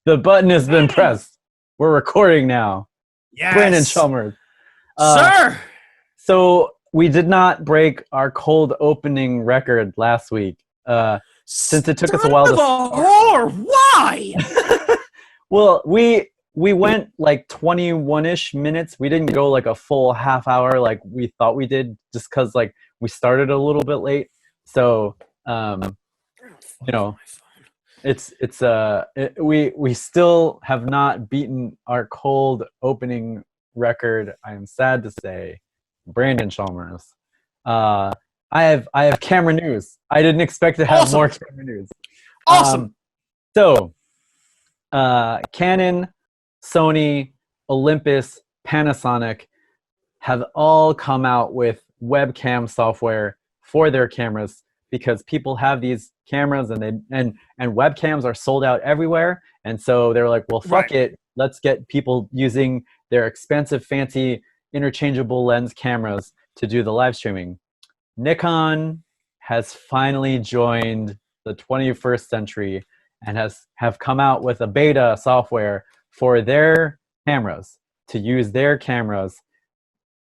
The button has been pressed. We're recording now. Yes. Brandon Chalmers. Sir! So we did not break our cold opening record last week. Since it took us a while to start. Why? Well, we went like 21-ish minutes. We didn't go like a full half hour like we thought we did, just because like we started a little bit late. So you know, we still have not beaten our cold opening record. I am sad to say. Brandon Chalmers. I have camera news. I didn't expect to have more camera news. Awesome. Canon, Sony, Olympus, Panasonic have all come out with webcam software for their cameras, because people have these cameras and webcams are sold out everywhere. And so they're like, well, fuck it. Let's get people using their expensive, fancy, interchangeable lens cameras to do the live streaming. Nikon has finally joined the 21st century and have come out with a beta software for their cameras to use their cameras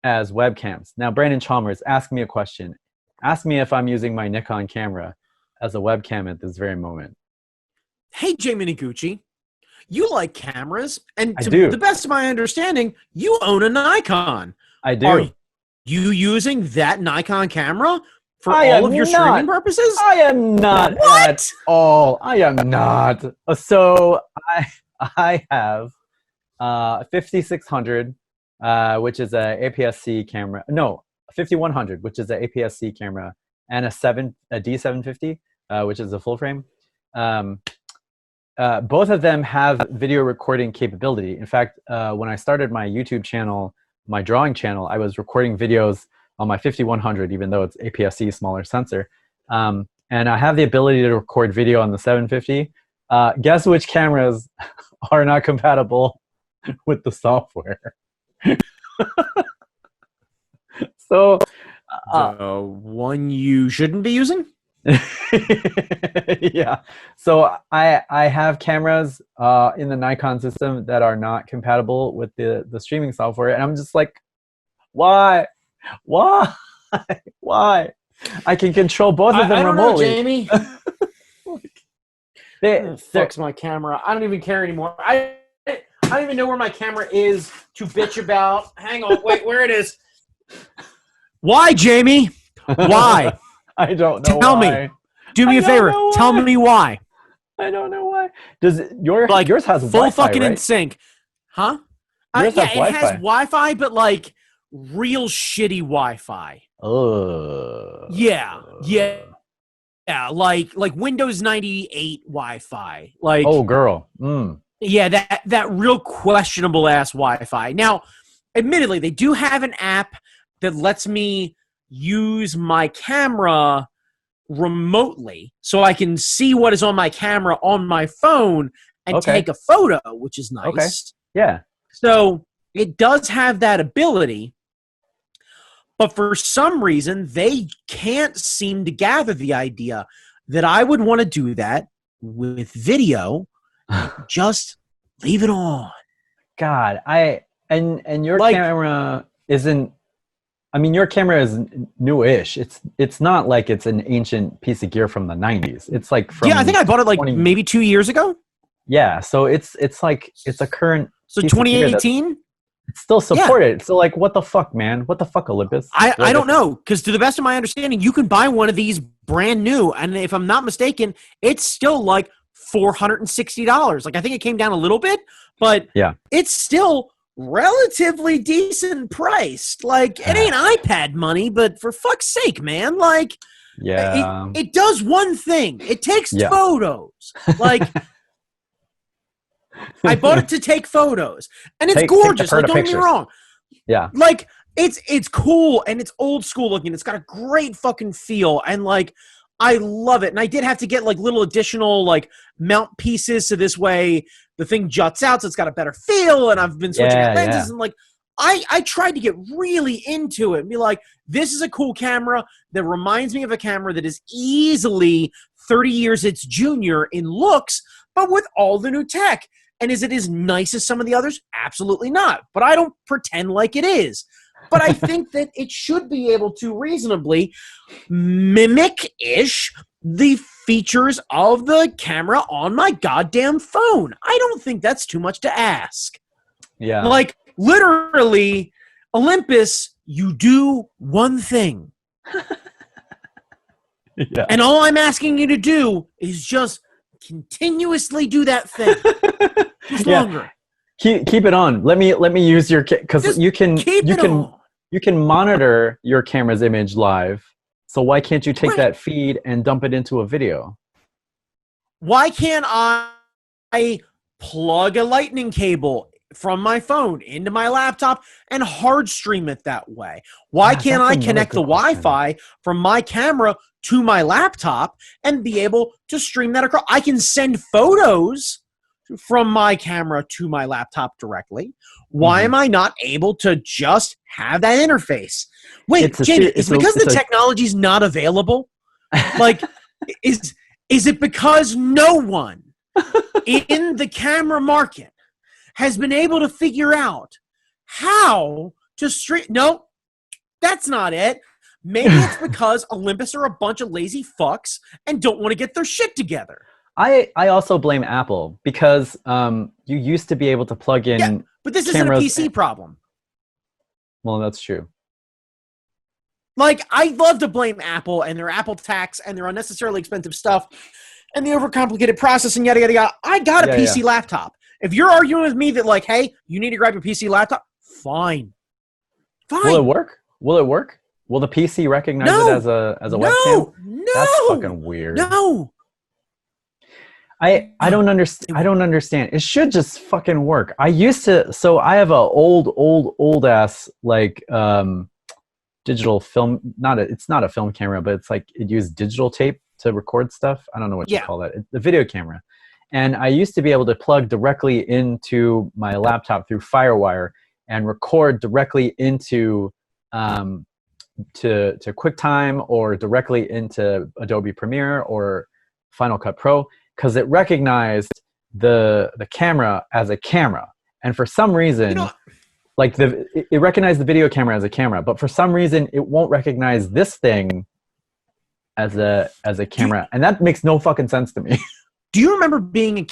as webcams. Now, Brandon Chalmers, ask me a question. Ask me if I'm using my Nikon camera as a webcam at this very moment. Hey, Jay Miniguchi, you like cameras, and to do. The best of my understanding, you own a Nikon. I do. Are you using that Nikon camera for all of your streaming purposes? I am not at all. I am not. So I have 5600, which is a APS-C camera. No, 5100, which is an APS-C camera, and a D750, which is a full frame. Both of them have video recording capability. In fact, when I started my YouTube channel, my drawing channel, I was recording videos on my 5100, even though it's APS-C smaller sensor. And I have the ability to record video on the 750. Guess which cameras are not compatible with the software? So, the one you shouldn't be using? Yeah. So I have cameras in the Nikon system that are not compatible with the streaming software, and I'm just like, why? I can control both of them remotely. I don't know, Jamie. Fucks my camera. I don't even care anymore. I don't even know where my camera is to bitch about. Hang on, wait, where it is? Why, Jamie? Why? I don't know. Tell me. Do me a favor. Tell me why. I don't know why. Does yours has full Wi-Fi, fucking right? in sync? Huh? Yours Yeah, has it has Wi-Fi, but like real shitty Wi-Fi. Yeah, like Windows 98 Wi-Fi. Like, oh, girl. Yeah, that real questionable ass Wi-Fi. Now, admittedly, they do have an app that lets me use my camera remotely, so I can see what is on my camera on my phone and take a photo, which is nice. Okay. Yeah. So it does have that ability, but for some reason, they can't seem to gather the idea that I would want to do that with video. Just leave it on. God, and your camera isn't. I mean, your camera is newish. It's not like it's an ancient piece of gear from the 90s. It's like from I think I bought it like maybe 2 years ago. Yeah, so it's like it's a current. So 2018. It's still supported. Yeah. So like, what the fuck, man? What the fuck, Olympus? I don't know, because to the best of my understanding, you can buy one of these brand new, and if I'm not mistaken, it's still like $460. Like, I think it came down a little bit, but yeah, it's still relatively decent priced. Like, it ain't iPad money, but for fuck's sake, man, like, yeah, it does one thing. It takes photos. Like, I bought it to take photos, and it's gorgeous. Like, don't get me wrong. Yeah, like it's cool and it's old school looking. It's got a great fucking feel, and like, I love it. And I did have to get like little additional like mount pieces, so this way the thing juts out, so it's got a better feel. And I've been switching out lenses, and like I tried to get really into it and be like, this is a cool camera that reminds me of a camera that is easily 30 years its junior in looks, but with all the new tech. And is it as nice as some of the others? Absolutely not. But I don't pretend like it is. But I think that it should be able to reasonably mimic-ish the features of the camera on my goddamn phone. I don't think that's too much to ask. Yeah. Like, literally, Olympus, you do one thing. Yeah. And all I'm asking you to do is just continuously do that thing. Just longer. Keep it on. Let me use your because you can monitor your camera's image live. So why can't you take that feed and dump it into a video? Why can't I plug a lightning cable from my phone into my laptop and hard stream it that way? Why can't I connect the Wi-Fi from my camera to my laptop and be able to stream that across? I can send photos from my camera to my laptop directly. Why am I not able to just have that interface? Wait, Jamie, is it because the technology's not available? Like, is it because no one in the camera market has been able to figure out how to stream? No, that's not it. Maybe it's because Olympus are a bunch of lazy fucks and don't want to get their shit together. I also blame Apple because you used to be able to plug in. Yeah, but this isn't a PC problem. Well, that's true. Like, I love to blame Apple and their Apple tax and their unnecessarily expensive stuff and the overcomplicated process and yada, yada, yada. I got a PC laptop. If you're arguing with me that, like, hey, you need to grab your PC laptop, fine. Will it work? Will it work? Will the PC recognize it as a webcam? No. That's fucking weird. No. I don't understand. I don't understand. It should just fucking work. I used to. So I have a old ass like digital film. It's not a film camera, but it's like it used digital tape to record stuff. I don't know what you call that. It's the video camera. And I used to be able to plug directly into my laptop through FireWire and record directly into to QuickTime or directly into Adobe Premiere or Final Cut Pro, because it recognized the camera as a camera. And for some reason, like it recognized the video camera as a camera, but for some reason it won't recognize this thing as a camera. And that makes no fucking sense to me. Do you remember being a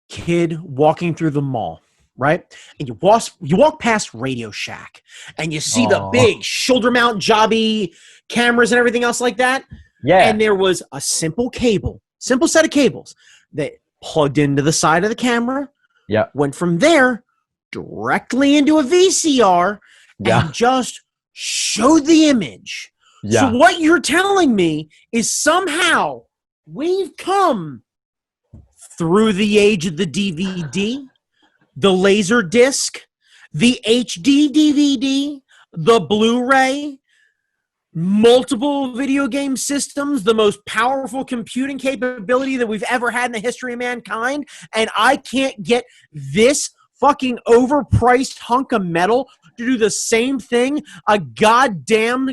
kid walking through the mall, right? And you walk past Radio Shack and you see the big shoulder mount jobby cameras and everything else like that? Yeah. And there was a simple set of cables that plugged into the side of the camera. Yeah. Went from there directly into a VCR and just showed the image. Yeah. So what you're telling me is somehow we've come through the age of the DVD, the laser disc, the HD DVD, the Blu-ray, multiple video game systems, the most powerful computing capability that we've ever had in the history of mankind, and I can't get this fucking overpriced hunk of metal to do the same thing a goddamn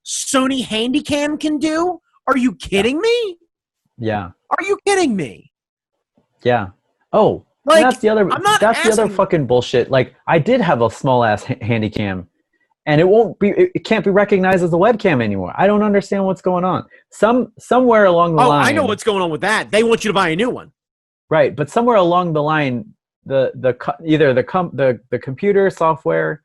Sony Handycam can do? Are you kidding me? Yeah. Are you kidding me? Yeah. Oh, like, that's the other fucking bullshit. Like, I did have a small ass Handycam, and it can't be recognized as a webcam anymore. I don't understand what's going on. Somewhere along the line. I know what's going on with that. They want you to buy a new one. Right, but somewhere along the line, either the computer software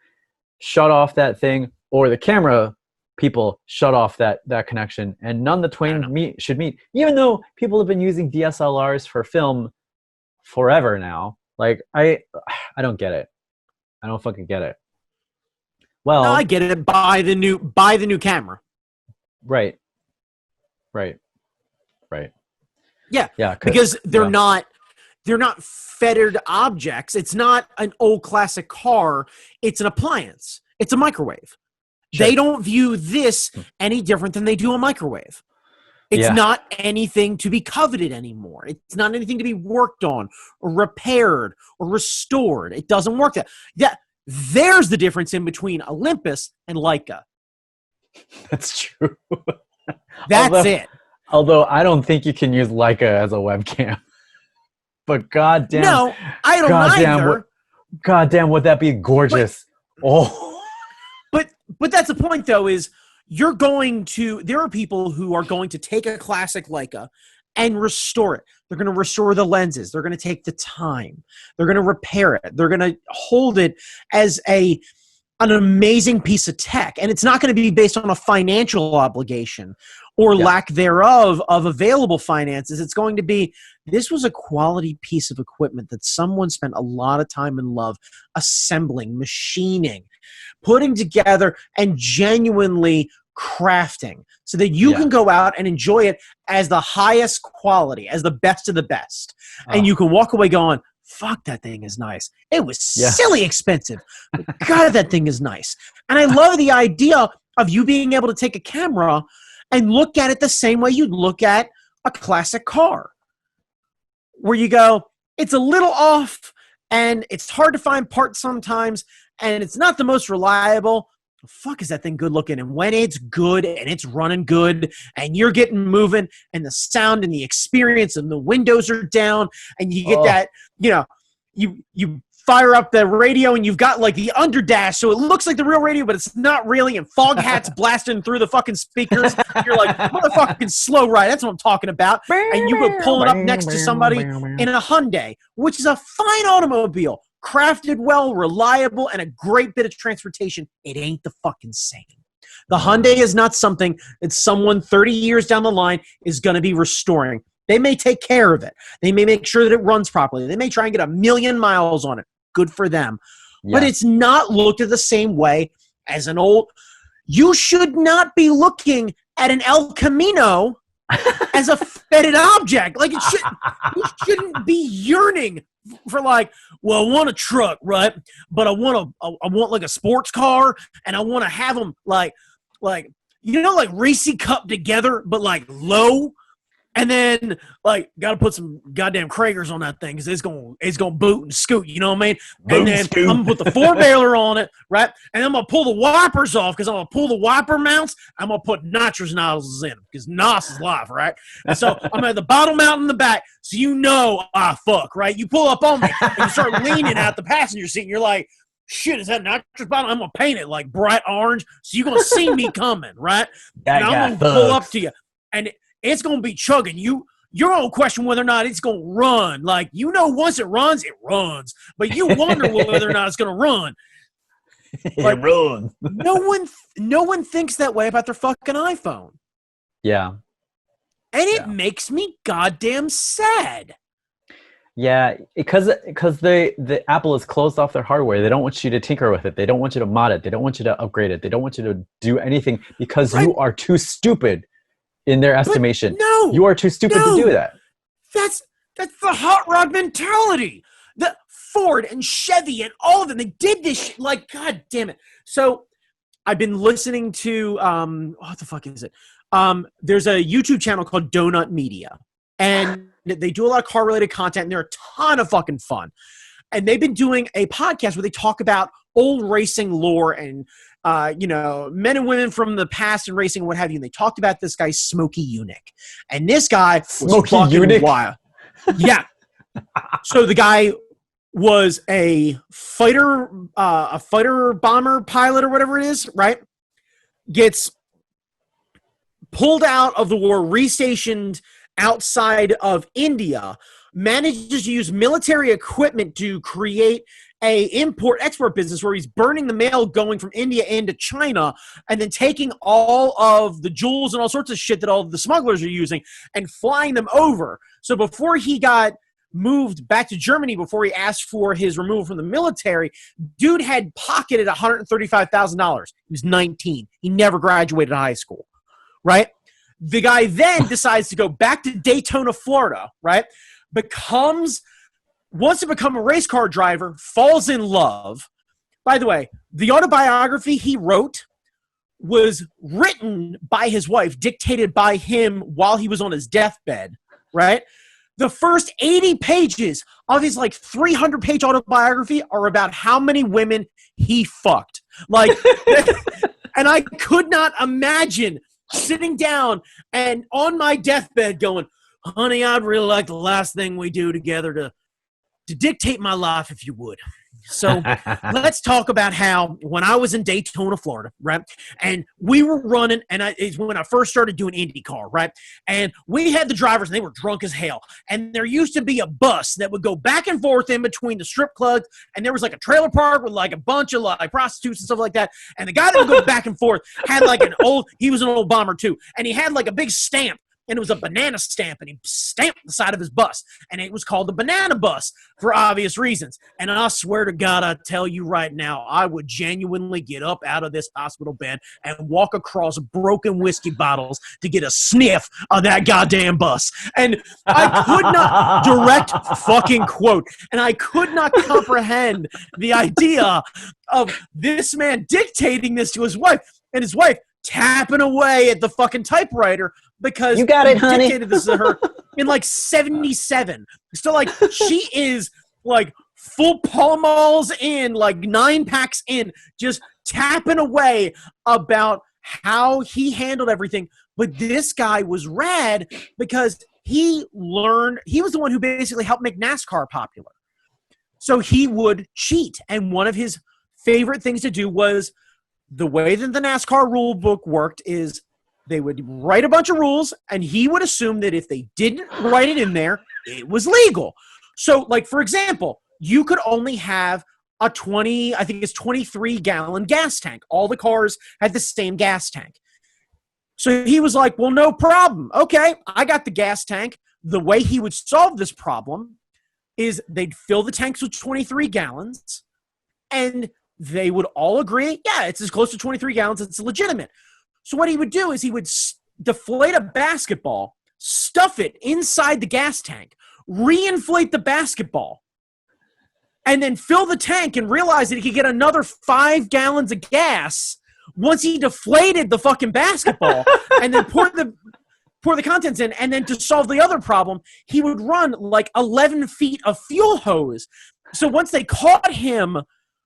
shut off that thing, or the camera people shut off that connection, and none of the twain should meet. Even though people have been using DSLRs for film forever now, like I don't get it. I don't fucking get it. Well, no, I get it. Buy the new camera. Right. Yeah. Yeah. Because they're not fettered objects. It's not an old classic car. It's an appliance. It's a microwave. Sure. They don't view this any different than they do a microwave. It's not anything to be coveted anymore. It's not anything to be worked on or repaired or restored. It doesn't work that. Yeah, there's the difference in between Olympus and Leica. That's true. That's it. Although I don't think you can use Leica as a webcam. But goddamn, No, I don't either. Goddamn, would that be gorgeous? But that's the point, though, is there are people who are going to take a classic Leica and restore it. They're going to restore the lenses. They're going to take the time. They're going to repair it. They're going to hold it as an amazing piece of tech. And it's not going to be based on a financial obligation or lack thereof of available finances. It's going to be, this was a quality piece of equipment that someone spent a lot of time and love assembling, machining, putting together, and genuinely crafting so that you can go out and enjoy it as the highest quality, as the best of the best. And you can walk away going, fuck, that thing is nice. It was silly expensive, but God, that thing is nice. And I love the idea of you being able to take a camera and look at it the same way you'd look at a classic car, where you go, it's a little off and it's hard to find parts sometimes and it's not the most reliable. Fuck, is that thing good looking? And when it's good and it's running good and you're getting moving and the sound and the experience and the windows are down and you get that, you fire up the radio and you've got like the underdash so it looks like the real radio but it's not really, and fog hats blasting through the fucking speakers. You're like, motherfucking slow ride, that's what I'm talking about. And you go pulling up next to somebody in a Hyundai, which is a fine automobile, crafted well, reliable, and a great bit of transportation. It ain't the fucking same. The Hyundai is not something that someone 30 years down the line is going to be restoring. They may take care of it. They may make sure that it runs properly. They may try and get 1 million miles on it. Good for them. But it's not looked at the same way as an old... You should not be looking at an El Camino as a fetid object. Like, you shouldn't be yearning for like, well, I want a truck, right? But I want like a sports car, and I want to have them like racy cup together, but like low. And then, like, got to put some goddamn Kragers on that thing because it's gonna boot and scoot, you know what I mean? And then I'm going to put the four-bailer on it, right? And I'm going to pull the wipers off because I'm going to pull the wiper mounts. I'm going to put nitrous nozzles in because NOS is live, right? And so I'm going to have the bottom mount in the back so you know, fuck, right? You pull up on me and you start leaning out the passenger seat and you're like, shit, is that nitrous bottom? I'm going to paint it like bright orange so you're going to see me coming, right? And I'm going to pull up to you. And it's going to be chugging. You're going to question whether or not it's going to run. Like, once it runs, but you wonder whether or not it's going to run. Like, it runs. No one thinks that way about their fucking iPhone. Yeah. And it makes me goddamn sad. Yeah, because the Apple is closed off their hardware. They don't want you to tinker with it. They don't want you to mod it. They don't want you to upgrade it. They don't want you to do anything because you are too stupid. In their estimation, you are too stupid to do that. That's the hot rod mentality. The Ford and Chevy and all of them, they did this shit. Like, god damn it. So I've been listening to what the fuck is it? There's a YouTube channel called Donut Media, and they do a lot of car related content, and they're a ton of fucking fun. And they've been doing a podcast where they talk about old racing lore and men and women from the past and racing and what have you. And they talked about this guy, Smokey Eunuch. And this guy was Smokey fucking Eunuch? wild. Yeah. So the guy was a fighter bomber pilot or whatever it is, right? Gets pulled out of the war, restationed outside of India, manages to use military equipment to create a import-export business where he's burning the mail going from India into China and then taking all of the jewels and all sorts of shit that all of the smugglers are using and flying them over. So before he got moved back to Germany, before he asked for his removal from the military, dude had pocketed $135,000. He was 19. He never graduated high school, right? The guy then decides to go back to Daytona, Florida, right? Wants to become a race car driver, falls in love. By the way, the autobiography he wrote was written by his wife, dictated by him while he was on his deathbed, right? The first 80 pages of his 300-page autobiography are about how many women he fucked. And I could not imagine sitting down and on my deathbed going, honey, I'd really like the last thing we do together to dictate my life, if you would. So let's talk about how when I was in Daytona, Florida, right? And we were running, and it's when I first started doing IndyCar, right? And we had the drivers, and they were drunk as hell. And there used to be a bus that would go back and forth in between the strip clubs, and there was like a trailer park with like a bunch of like prostitutes and stuff like that. And the guy that would go back and forth had like he was an old bomber too, and he had like a big stamp. And it was a banana stamp, and he stamped the side of his bus. And it was called the banana bus for obvious reasons. And I swear to God, I tell you right now, I would genuinely get up out of this hospital bed and walk across broken whiskey bottles to get a sniff of that goddamn bus. And I could not direct fucking quote. And I could not comprehend the idea of this man dictating this to his wife, and his wife tapping away at the fucking typewriter because you got it, honey. Dictated this to her in like 77. So like she is like full Pall Malls in, like 9-packs in, just tapping away about how he handled everything. But this guy was rad because he was the one who basically helped make NASCAR popular. So he would cheat, and one of his favorite things to do was, the way that the NASCAR rule book worked is they would write a bunch of rules, and he would assume that if they didn't write it in there, it was legal. So, like, for example, you could only have a 23-gallon gas tank. All the cars had the same gas tank. So he was like, well, no problem. Okay, I got the gas tank. The way he would solve this problem is they'd fill the tanks with 23 gallons, and they would all agree, yeah, it's as close to 23 gallons, it's legitimate. So what he would do is he would deflate a basketball, stuff it inside the gas tank, reinflate the basketball, and then fill the tank and realize that he could get another 5 gallons of gas once he deflated the fucking basketball and then pour the contents in. And then to solve the other problem, he would run like 11 feet of fuel hose. So once they caught him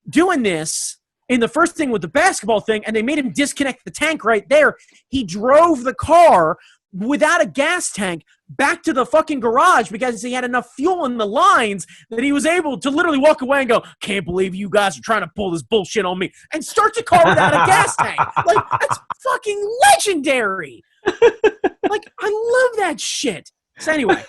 doing this in the first thing with the basketball thing, and they made him disconnect the tank right there, he drove the car without a gas tank back to the fucking garage because he had enough fuel in the lines that he was able to literally walk away and go, can't believe you guys are trying to pull this bullshit on me, and start the car without a gas tank. Like, that's fucking legendary. Like, I love that shit. So anyway,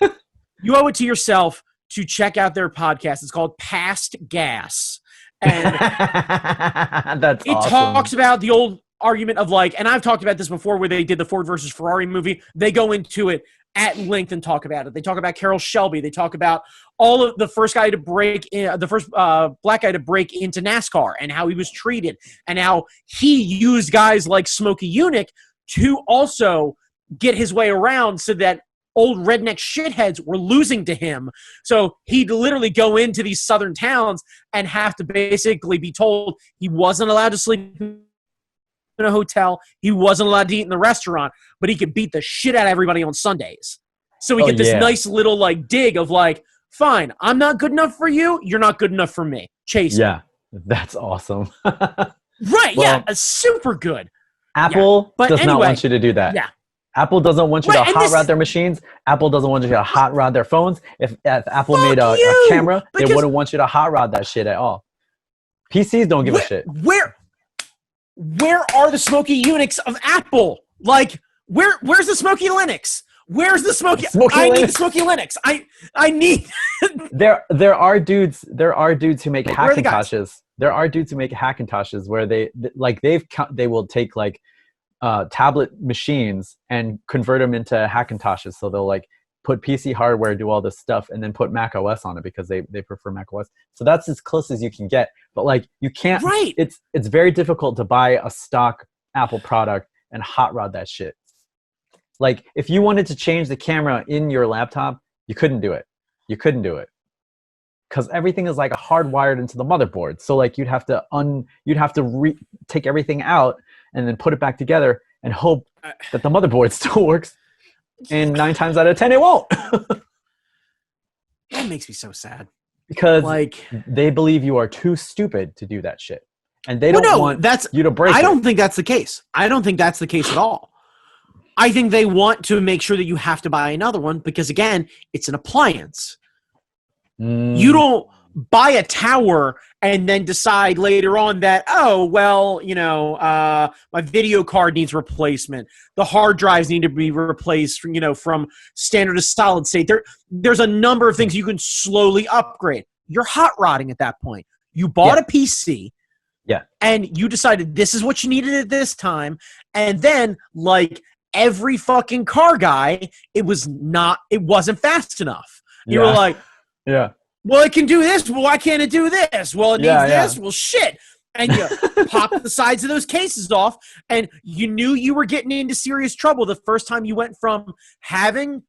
you owe it to yourself to check out their podcast. It's called Past Gas. And That's it awesome. talks about the old argument of like, and I've talked about this before where they did the Ford versus Ferrari movie. They go into it at length and talk about it. They talk about Carroll Shelby. They talk about all of the first guy to break in, the first black guy to break into NASCAR and how he was treated and how he used guys like Smokey Yunick to also get his way around so that old redneck shitheads were losing to him. So he'd literally go into these southern towns and have to basically be told he wasn't allowed to sleep in a hotel. He wasn't allowed to eat in the restaurant, but he could beat the shit out of everybody on Sundays. So we get this nice little like dig of like, fine, I'm not good enough for you. You're not good enough for me. Chase. Yeah, that's awesome. Right. Well, yeah. Super good. Apple But does not anyway, want you to do that. Yeah. Apple doesn't want you Right, to and hot this rod is- their machines. Apple doesn't want you to hot rod their phones. If Apple Fuck made a you! camera, they Because- wouldn't want you to hot rod that shit at all. PCs don't give a shit. Where are the Smokey Unix of Apple? Like, where's the Smokey Linux? Where's the Smokey? I need the Smokey Linux. I need. There are dudes who make Where are the guys? Hackintoshes. There are dudes who make Hackintoshes where they will take like tablet machines and convert them into Hackintoshes. So they'll like put PC hardware, do all this stuff, and then put Mac OS on it because they prefer Mac OS. So that's as close as you can get. But like you can't. Right. It's very difficult to buy a stock Apple product and hot rod that shit. Like if you wanted to change the camera in your laptop, you couldn't do it. You couldn't do it because everything is like hardwired into the motherboard. So like you'd have to take everything out and then put it back together and hope that the motherboard still works. And 9 times out of 10, it won't. That makes me so sad. Because Like, they believe you are too stupid to do that shit. And they don't want you to break I it. don't think that's the case. I don't think that's the case at all. I think they want to make sure that you have to buy another one because, again, it's an appliance. You don't buy a tower and then decide later on that, oh, well, my video card needs replacement. The hard drives need to be replaced from standard to solid state. There's a number of things you can slowly upgrade. You're hot rodding at that point. You bought a PC. Yeah. And you decided this is what you needed at this time. And then, like every fucking car guy, it wasn't fast enough. You were like, yeah. Well, it can do this. Well, why can't it do this? Well, it needs this. Well, shit. And you pop the sides of those cases off, and you knew you were getting into serious trouble the first time you went from having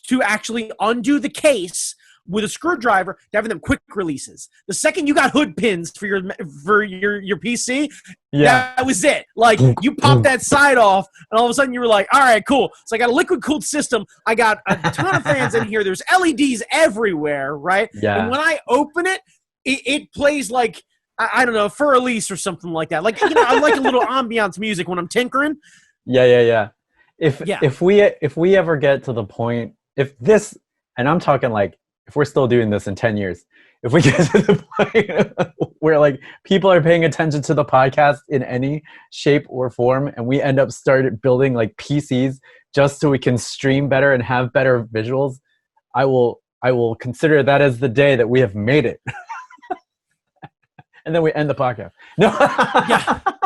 to actually undo the case with a screwdriver to having them quick releases. The second you got hood pins for your PC, that was it. Like, you popped that side off, and all of a sudden you were like, all right, cool. So I got a liquid-cooled system. I got a ton of fans in here. There's LEDs everywhere, right? Yeah. And when I open it, it plays like, I don't know, for Elise or something like that. Like, I like a little ambiance music when I'm tinkering. Yeah. If we ever get to the point, and I'm talking like, if we're still doing this in 10 years, if we get to the point where like people are paying attention to the podcast in any shape or form, and we end up started building like PCs just so we can stream better and have better visuals, I will consider that as the day that we have made it. And then we end the podcast. No.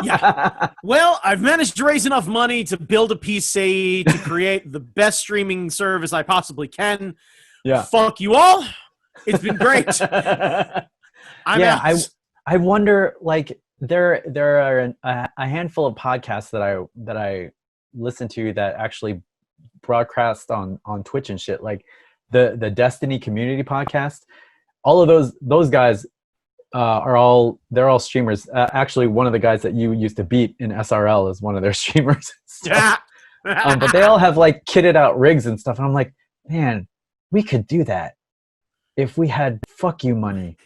Yeah. Well, I've managed to raise enough money to build a PC to create the best streaming service I possibly can. Yeah. Fuck you all. It's been great. I wonder, like, there are a handful of podcasts that I listen to that actually broadcast on Twitch and shit, like the Destiny Community Podcast. All of those guys they're all streamers. Actually, one of the guys that you used to beat in SRL is one of their streamers. But they all have like kitted out rigs and stuff, and I'm like, man, we could do that if we had fuck you money.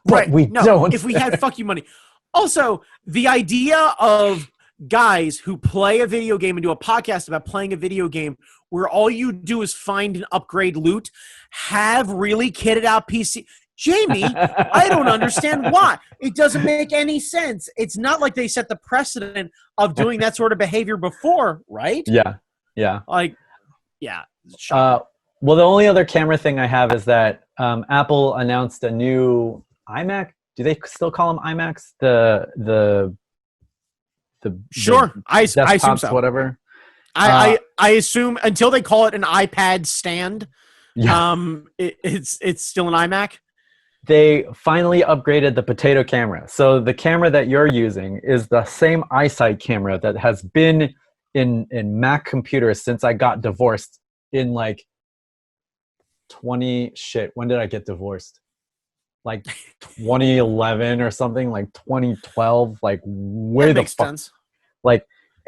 But we don't. If we had fuck you money. Also, the idea of guys who play a video game and do a podcast about playing a video game where all you do is find and upgrade loot, have really kitted out PC. Jamie, I don't understand why. It doesn't make any sense. It's not like they set the precedent of doing that sort of behavior before, right? Yeah. Like, yeah. Well, the only other camera thing I have is that Apple announced a new iMac. Do they still call them iMacs? The sure. I assume so. Whatever. I assume until they call it an iPad stand, it's still an iMac. They finally upgraded the potato camera. So the camera that you're using is the same iSight camera that has been in Mac computers since I got divorced in like when did I get divorced? Like 2011 or something, like 2012, like where the fuck? Sense. Like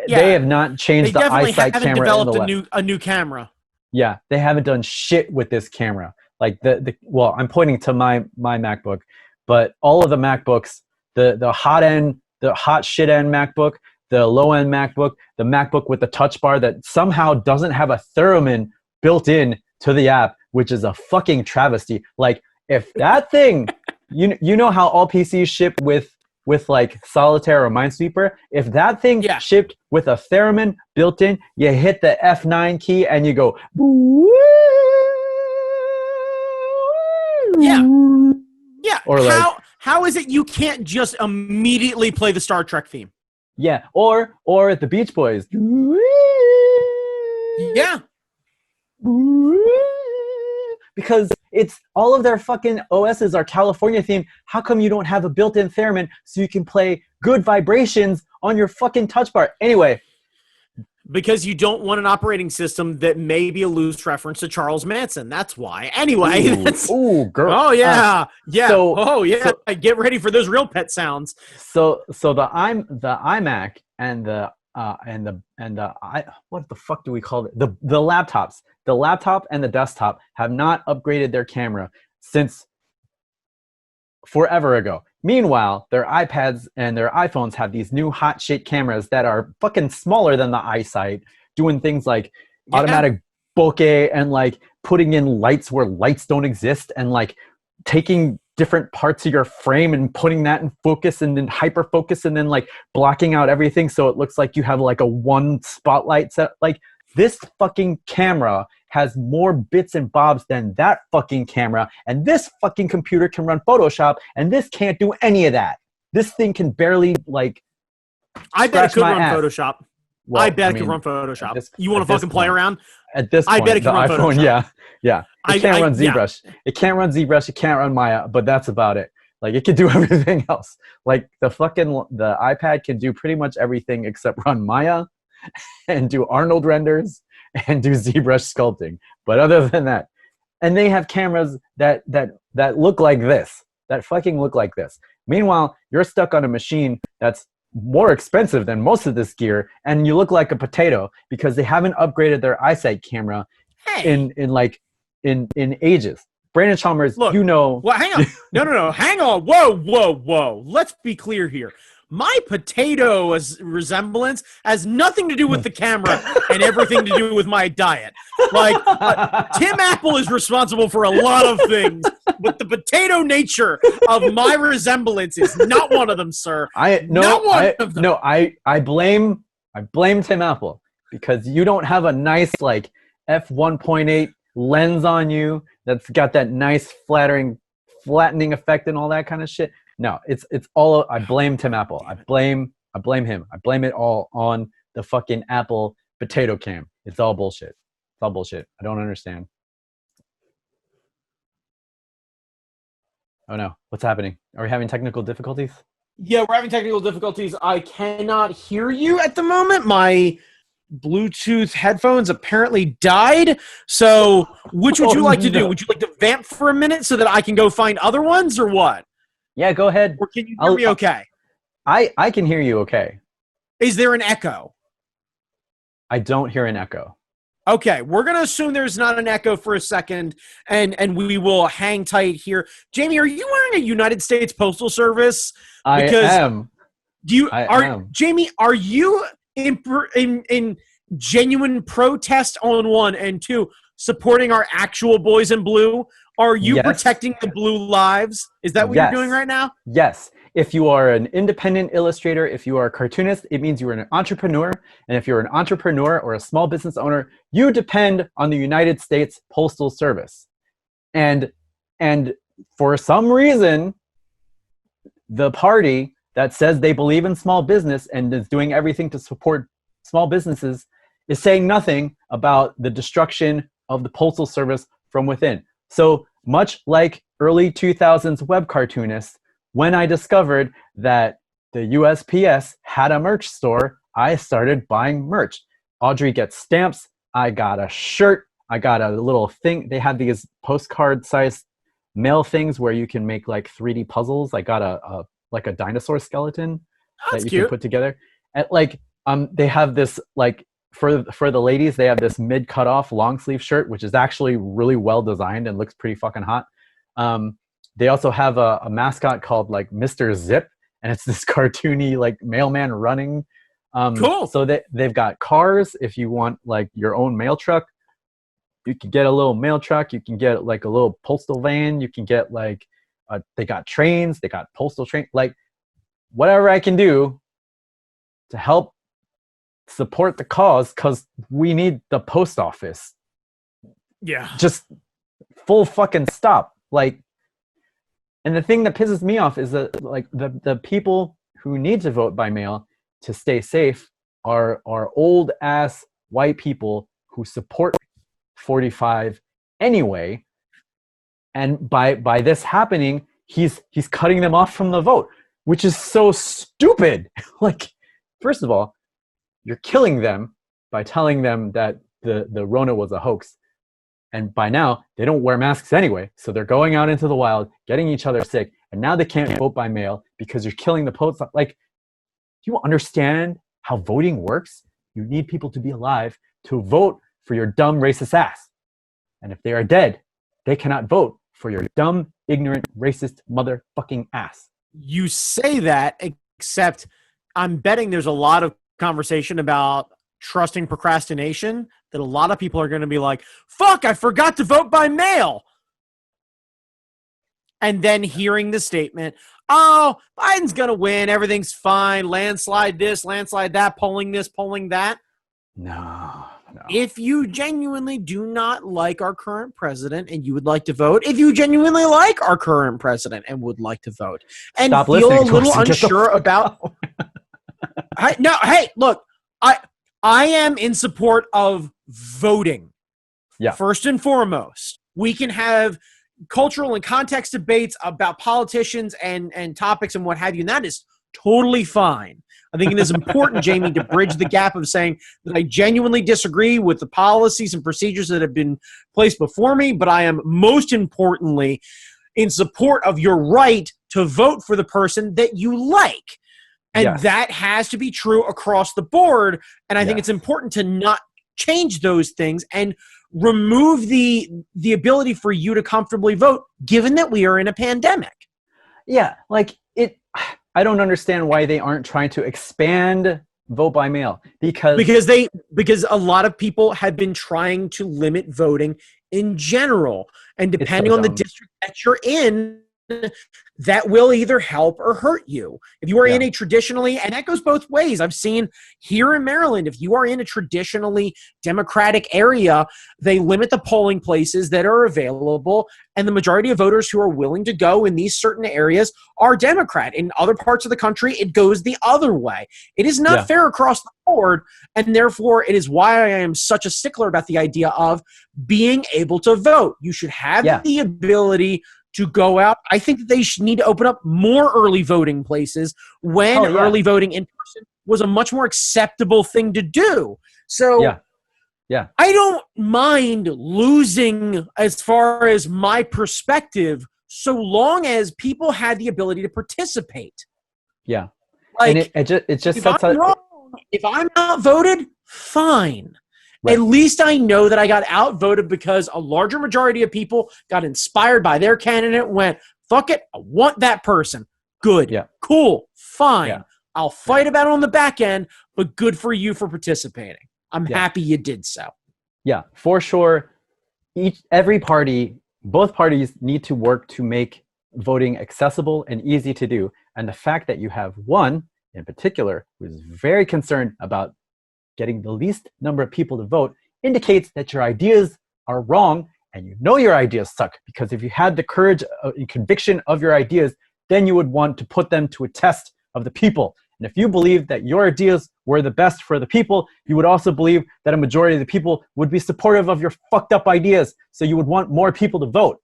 they have not changed the iSight camera. They developed a new camera. Yeah, they haven't done shit with this camera. Like well, I'm pointing to my MacBook, but all of the MacBooks, the hot shit end MacBook, the low end MacBook, the MacBook with the touch bar that somehow doesn't have a theremin built in to the app, which is a fucking travesty. Like, if that thing, you know how all PCs ship with like Solitaire or Minesweeper? If that thing shipped with a theremin built in, you hit the F9 key and you go, yeah. Or how is it you can't just immediately play the Star Trek theme? Yeah, or the Beach Boys. Yeah. Because it's all of their fucking OSs are California themed. How come you don't have a built-in theremin so you can play good vibrations on your fucking touch bar? Anyway. Because you don't want an operating system that may be a loose reference to Charles Manson. That's why. Anyway. Ooh, girl. Oh, yeah. Get ready for those real pet sounds. So the iMac and the what the fuck do we call it? The laptops. The laptop and the desktop have not upgraded their camera since forever ago. Meanwhile, their iPads and their iPhones have these new hot shit cameras that are fucking smaller than the iSight, doing things like automatic bokeh and like putting in lights where lights don't exist and like taking different parts of your frame and putting that in focus and then hyper focus and then like blocking out everything so it looks like you have like a one spotlight set. Like this fucking camera has more bits and bobs than that fucking camera, and this fucking computer can run Photoshop, and this can't do any of that. This thing can barely like. I bet it could run Photoshop. Well, I bet it could run Photoshop. You want to fucking play point, around? At this point, I bet it can run iPhone, Photoshop. Yeah. It can't run ZBrush. It can't run ZBrush. It can't run Maya, but that's about it. Like it can do everything else. Like the iPad can do pretty much everything except run Maya and do Arnold renders and do ZBrush sculpting. But other than that, and they have cameras that look like this, that fucking look like this. Meanwhile, you're stuck on a machine that's more expensive than most of this gear, and you look like a potato because they haven't upgraded their eyesight camera in ages. Brandon Chalmers, look, you know. Well, hang on. No. Hang on. Whoa. Let's be clear here. My potato resemblance has nothing to do with the camera and everything to do with my diet. Like, Tim Apple is responsible for a lot of things, but the potato nature of my resemblance is not one of them, sir. I blame Tim Apple because you don't have a nice like f1.8 lens on you that's got that nice flattening effect and all that kind of shit. No, it's all. I blame Tim Apple. I blame him. I blame it all on the fucking Apple potato cam. It's all bullshit. It's all bullshit. I don't understand. Oh no, what's happening? Are we having technical difficulties? Yeah, we're having technical difficulties. I cannot hear you at the moment. My Bluetooth headphones apparently died. So, which would you like to do? Would you like to vamp for a minute so that I can go find other ones, or what? Yeah, go ahead. Or can you hear me okay? I can hear you okay. Is there an echo? I don't hear an echo. Okay, we're going to assume there's not an echo for a second, and we will hang tight here. Jamie, are you wearing a United States Postal Service? Because I am. Jamie, are you in genuine protest on one, and two, supporting our actual boys in blue? Are you protecting the blue lives? Is that what you're doing right now? Yes. If you are an independent illustrator, if you are a cartoonist, it means you're an entrepreneur. And if you're an entrepreneur or a small business owner, you depend on the United States Postal Service. And for some reason, the party that says they believe in small business and is doing everything to support small businesses is saying nothing about the destruction of the Postal Service from within. So much like early 2000s web cartoonists, when I discovered that the USPS had a merch store, I started buying merch. Audrey gets stamps. I got a shirt. I got a little thing. They had these postcard-sized mail things where you can make like 3D puzzles. I got a dinosaur skeleton that you can put together. And like they have this like for the ladies, they have this mid cut off long sleeve shirt, which is actually really well designed and looks pretty fucking hot. They also have a mascot called like Mr. Zip, and it's this cartoony like mailman running. Cool. So they've got cars. If you want like your own mail truck, you can get a little mail truck. You can get like a little postal van. You can get like they got trains. They got postal train. Like whatever I can do to help support the cause, because we need the post office. Yeah. Just full fucking stop. Like, and the thing that pisses me off is that like the people who need to vote by mail to stay safe are old ass white people who support 45 anyway. And by this happening, he's cutting them off from the vote, which is so stupid. Like, first of all, you're killing them by telling them that the Rona was a hoax. And by now, they don't wear masks anyway. So they're going out into the wild, getting each other sick. And now they can't vote by mail because you're killing the post. Like, do you understand how voting works? You need people to be alive to vote for your dumb racist ass. And if they are dead, they cannot vote for your dumb, ignorant, racist motherfucking ass. You say that, except I'm betting there's a lot of conversation about trusting procrastination that a lot of people are going to be like, fuck, I forgot to vote by mail. And then hearing the statement, oh, Biden's going to win. Everything's fine. Landslide this, landslide that, polling this, polling that. No. If you genuinely do not like our current president and you would like to vote, if you genuinely like our current president and would like to vote, and Stop feel a listening to little us and get the unsure fuck about, hey, look, I am in support of voting. Yeah. First and foremost, we can have cultural and context debates about politicians and topics and what have you, and that is totally fine. I think it is important, Jamie, to bridge the gap of saying that I genuinely disagree with the policies and procedures that have been placed before me, but I am most importantly in support of your right to vote for the person that you like. And that has to be true across the board. And I think it's important to not change those things and remove the ability for you to comfortably vote, given that we are in a pandemic. Yeah, like I don't understand why they aren't trying to expand vote by mail because a lot of people have been trying to limit voting in general, and depending on the district that you're in, that will either help or hurt you. If you are in a traditionally, and that goes both ways. I've seen here in Maryland, if you are in a traditionally Democratic area, they limit the polling places that are available, and the majority of voters who are willing to go in these certain areas are Democrat. In other parts of the country, it goes the other way. It is not fair across the board, and therefore it is why I am such a stickler about the idea of being able to vote. You should have the ability to go out. I think that they should need to open up more early voting places when early voting in person was a much more acceptable thing to do. So I don't mind losing as far as my perspective, so long as people had the ability to participate. Yeah. Like, and it just if sets I'm wrong, if I'm not voted, fine. Right. At least I know that I got outvoted because a larger majority of people got inspired by their candidate, went, fuck it, I want that person. Good. Yeah. Cool. Fine. Yeah. I'll fight about it on the back end, but good for you for participating. I'm happy you did so. Yeah, for sure. Every party, both parties need to work to make voting accessible and easy to do. And the fact that you have one in particular who is very concerned about getting the least number of people to vote indicates that your ideas are wrong, and you know your ideas suck, because if you had the courage and conviction of your ideas, then you would want to put them to a test of the people. And if you believe that your ideas were the best for the people, you would also believe that a majority of the people would be supportive of your fucked up ideas, so you would want more people to vote.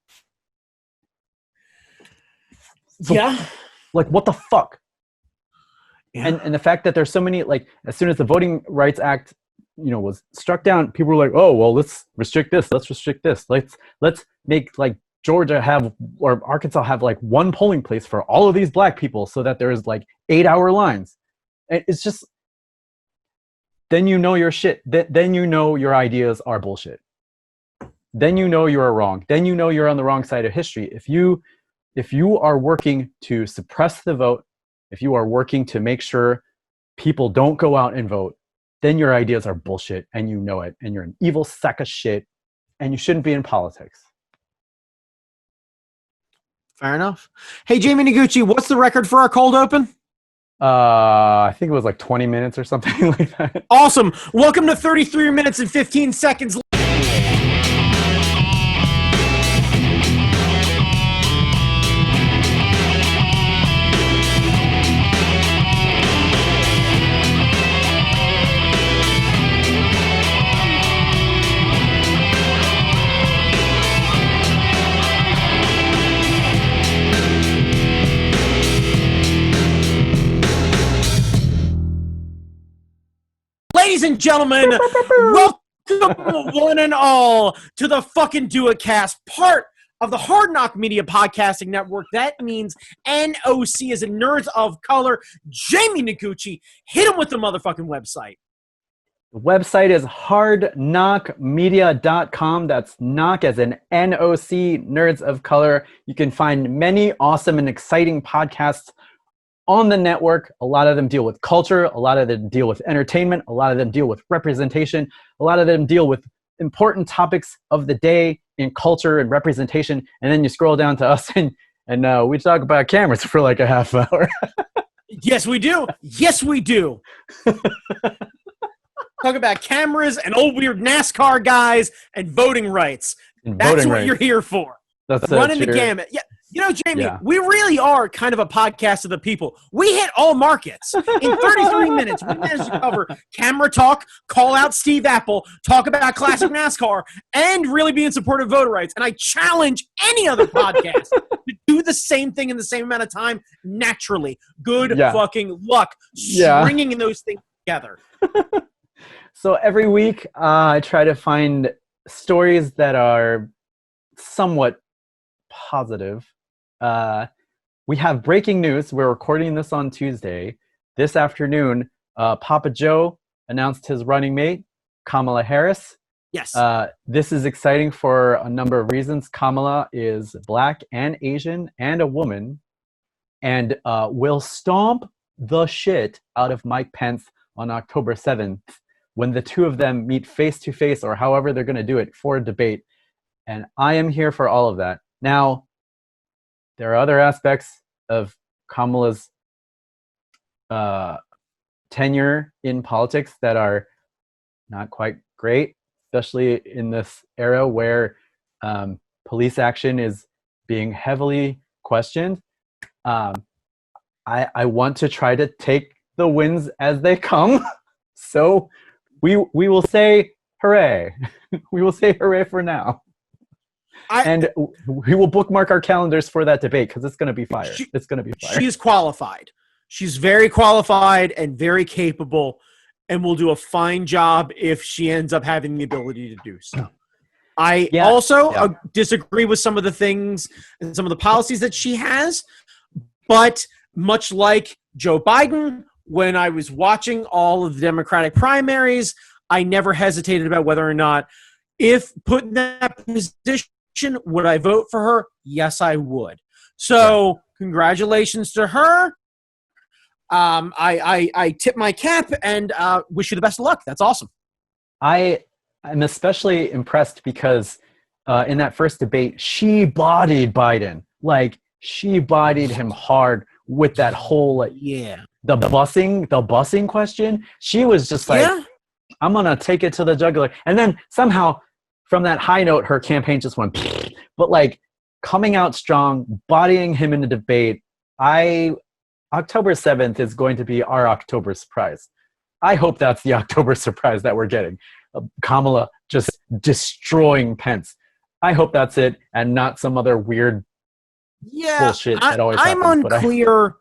So, like, what the fuck? Yeah. And the fact that there's so many, like, as soon as the Voting Rights Act, was struck down, people were like, oh, well, let's restrict this. Let's restrict this. Let's make, like, Georgia have, or Arkansas have, like, one polling place for all of these black people so that there's, like, 8-hour lines. And it's just, then you know your shit. Then you know your ideas are bullshit. Then you know you're wrong. Then you know you're on the wrong side of history. If you are working to suppress the vote, if you are working to make sure people don't go out and vote, then your ideas are bullshit, and you know it, and you're an evil sack of shit, and you shouldn't be in politics. Fair enough. Hey, Jamie Noguchi, what's the record for our cold open? I think it was like 20 minutes or something like that. Awesome. Welcome to 33 minutes and 15 seconds. Ladies and gentlemen, welcome one and all to the fucking Do-It-Cast, part of the Hard Knock Media Podcasting Network. That means NOC as in Nerds of Color. Jamie Noguchi, hit him with the motherfucking website. The website is hardknockmedia.com. That's knock as in NOC, Nerds of Color. You can find many awesome and exciting podcasts on the network. A lot of them deal with culture. A lot of them deal with entertainment. A lot of them deal with representation. A lot of them deal with important topics of the day in culture and representation. And then you scroll down to us and we talk about cameras for like a half hour. Yes, we do. Yes, we do. Talk about cameras and old weird NASCAR guys and voting rights. That's what you're here for. That's running the gamut. Yeah. You know, Jamie, we really are kind of a podcast of the people. We hit all markets. In 33 minutes, we managed to cover camera talk, call out Steve Apple, talk about classic NASCAR, and really be in support of voter rights. And I challenge any other podcast to do the same thing in the same amount of time naturally. Good fucking luck stringing those things together. So every week, I try to find stories that are somewhat positive. We have breaking news. We're recording this on Tuesday. This afternoon, Papa Joe announced his running mate, Kamala Harris. Yes. This is exciting for a number of reasons. Kamala is Black and Asian and a woman, and will stomp the shit out of Mike Pence on October 7th when the two of them meet face to face, or however they're going to do it, for a debate. And I am here for all of that. Now, there are other aspects of Kamala's tenure in politics that are not quite great, especially in this era where police action is being heavily questioned. I want to try to take the wins as they come. So we will say hooray. We will say hooray for now. And we will bookmark our calendars for that debate because it's going to be fire. It's going to be fire. She's qualified. She's very qualified and very capable, and will do a fine job if she ends up having the ability to do so. I also disagree with some of the things and some of the policies that she has, but much like Joe Biden, when I was watching all of the Democratic primaries, I never hesitated about whether or not, if put in that position, would I vote for her? Yes, I would. So congratulations to her. I tip my cap and wish you the best of luck. That's awesome. I'm especially impressed because in that first debate, she bodied Biden. Like, she bodied him hard with that whole the busing question. She was just like, I'm gonna take it to the jugular. And then somehow, from that high note, her campaign just went. But like, coming out strong, bodying him in the debate. October 7th is going to be our October surprise. I hope that's the October surprise that we're getting. Kamala just destroying Pence. I hope that's it, and not some other weird bullshit that always happens. I'm unclear.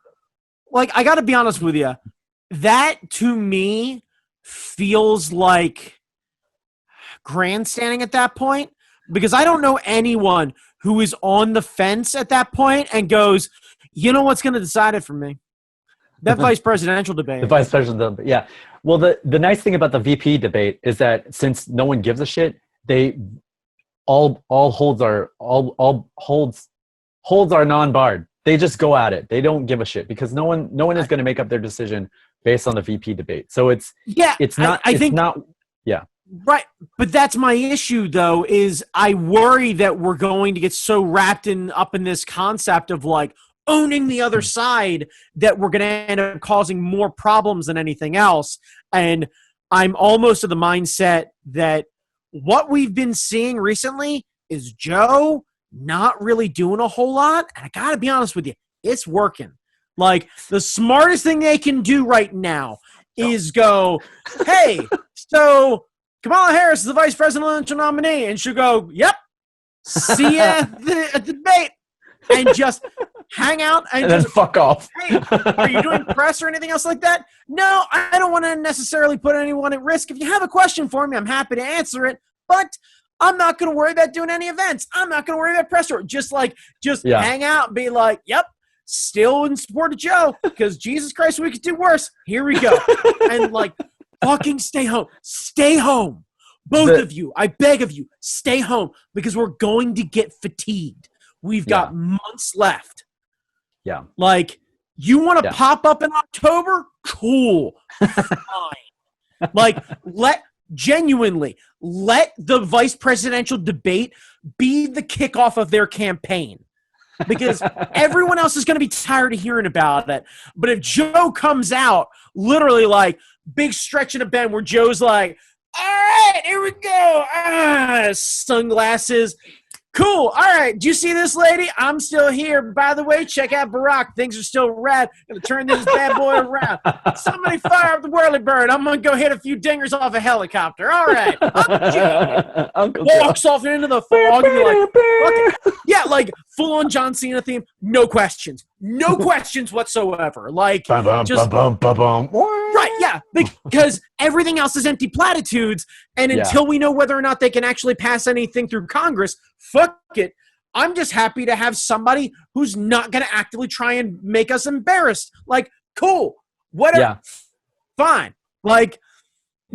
I got to be honest with you. That, to me, feels like grandstanding at that point, because I don't know anyone who is on the fence at that point and goes, you know what's going to decide it for me? That vice presidential debate. The vice presidential debate, yeah. Well, the nice thing about the VP debate is that since no one gives a shit, they all holds are non-barred. They just go at it. They don't give a shit because no one is going to make up their decision based on the VP debate. So it's not. Right. But that's my issue, though, is I worry that we're going to get so wrapped up in this concept of like owning the other side that we're going to end up causing more problems than anything else. And I'm almost of the mindset that what we've been seeing recently is Joe not really doing a whole lot. And I got to be honest with you, it's working. Like, the smartest thing they can do right now is go, hey, so Kamala Harris is the vice presidential nominee. And she'll go, yep, see you at the debate. And just hang out and then fuck off. Hey, are you doing press or anything else like that? No, I don't want to necessarily put anyone at risk. If you have a question for me, I'm happy to answer it. But I'm not going to worry about doing any events. I'm not going to worry about press tour. Just hang out and be like, yep, still in support of Joe because Jesus Christ, we could do worse. Here we go. And like, fucking stay home. Stay home. Both of you. I beg of you, stay home because we're going to get fatigued. We've got months left. Yeah. Like, You want to pop up in October? Cool. Fine. Like, genuinely, let the vice presidential debate be the kickoff of their campaign. Because everyone else is going to be tired of hearing about it. But if Joe comes out, literally like, big stretch in a bend where Joe's like, all right, here we go. Sunglasses. Cool. All right. Do you see this lady? I'm still here. By the way, check out Barack. Things are still rad. Gonna turn this bad boy around. Somebody fire up the whirly bird. I'm gonna go hit a few dingers off a helicopter. All right. Uncle Joe walks off into the fog and you're like, fuck it. Yeah, like full on John Cena theme. No questions. No questions whatsoever. Like just right. Yeah, because everything else is empty platitudes. And until we know whether or not they can actually pass anything through Congress, fuck it. I'm just happy to have somebody who's not going to actively try and make us embarrassed. Like, cool. Whatever. Yeah. Fine. Like,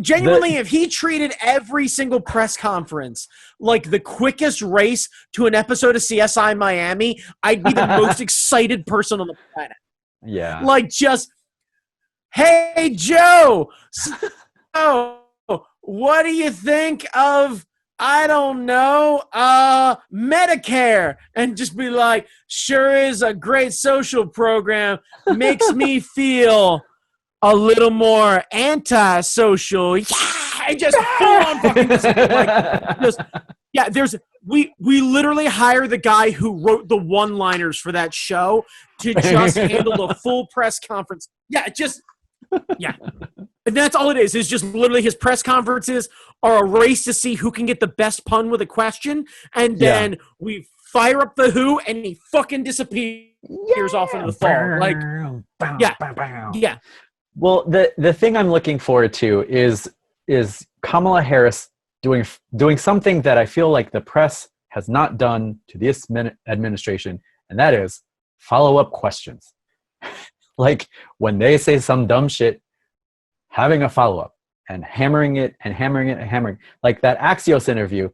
genuinely, if he treated every single press conference like the quickest race to an episode of CSI Miami, I'd be the most excited person on the planet. Yeah. Like, just, hey, Joe, so what do you think of, I don't know, Medicare? And just be like, sure is a great social program. Makes me feel a little more anti-social. Yeah, I just full on fucking like, just, yeah. We literally hire the guy who wrote the one-liners for that show to just handle the full press conference. Yeah, yeah. And that's all it is. It's just literally his press conferences are a race to see who can get the best pun with a question, and then we fire up the Who, and he fucking disappears off into the fog. Like, yeah. Well, the thing I'm looking forward to is Kamala Harris doing something that I feel like the press has not done to this administration, and that is follow-up questions. Like, when they say some dumb shit, having a follow-up and hammering it and hammering it and hammering. Like that Axios interview,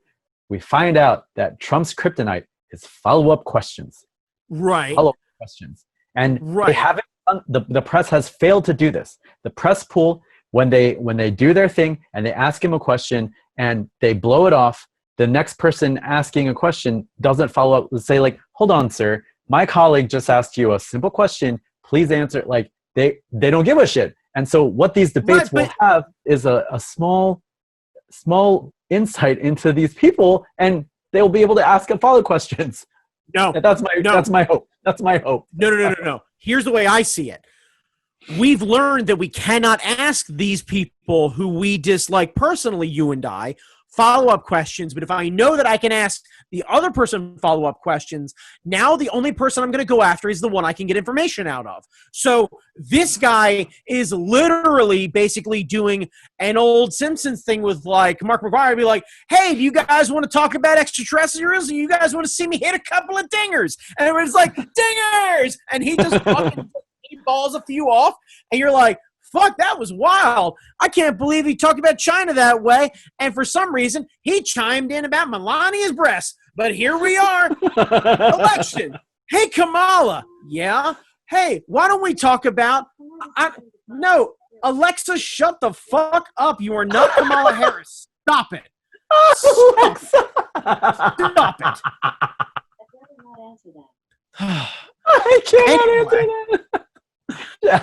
we find out that Trump's kryptonite is follow-up questions. Right. Follow-up questions. And they haven't done, the press has failed to do this. The press pool, when they do their thing and they ask him a question and they blow it off, the next person asking a question doesn't follow up. Let's say, like, hold on, sir, my colleague just asked you a simple question. Please answer. Like, they don't give a shit. And so what these debates will have is a small insight into these people, and they'll be able to ask follow questions. No, that's my hope. That's my hope. No. Here's the way I see it. We've learned that we cannot ask these people who we dislike personally, you and I, follow-up questions. But if I know that I can ask the other person follow-up questions, now the only person I'm going to go after is the one I can get information out of. So this guy is literally basically doing an old Simpsons thing with, like, Mark McGuire be like, hey, do you guys want to talk about extraterrestrials? Or you guys want to see me hit a couple of dingers? And everyone's like, dingers! And he just fucking balls a few off, and you're like, fuck, that was wild. I can't believe he talked about China that way. And for some reason, he chimed in about Melania's breasts. But here we are. Election. Hey, Kamala. Yeah? Hey, why don't we talk about... No, Alexa, shut the fuck up. You are not Kamala Harris. Stop it. Stop it. I can't answer that.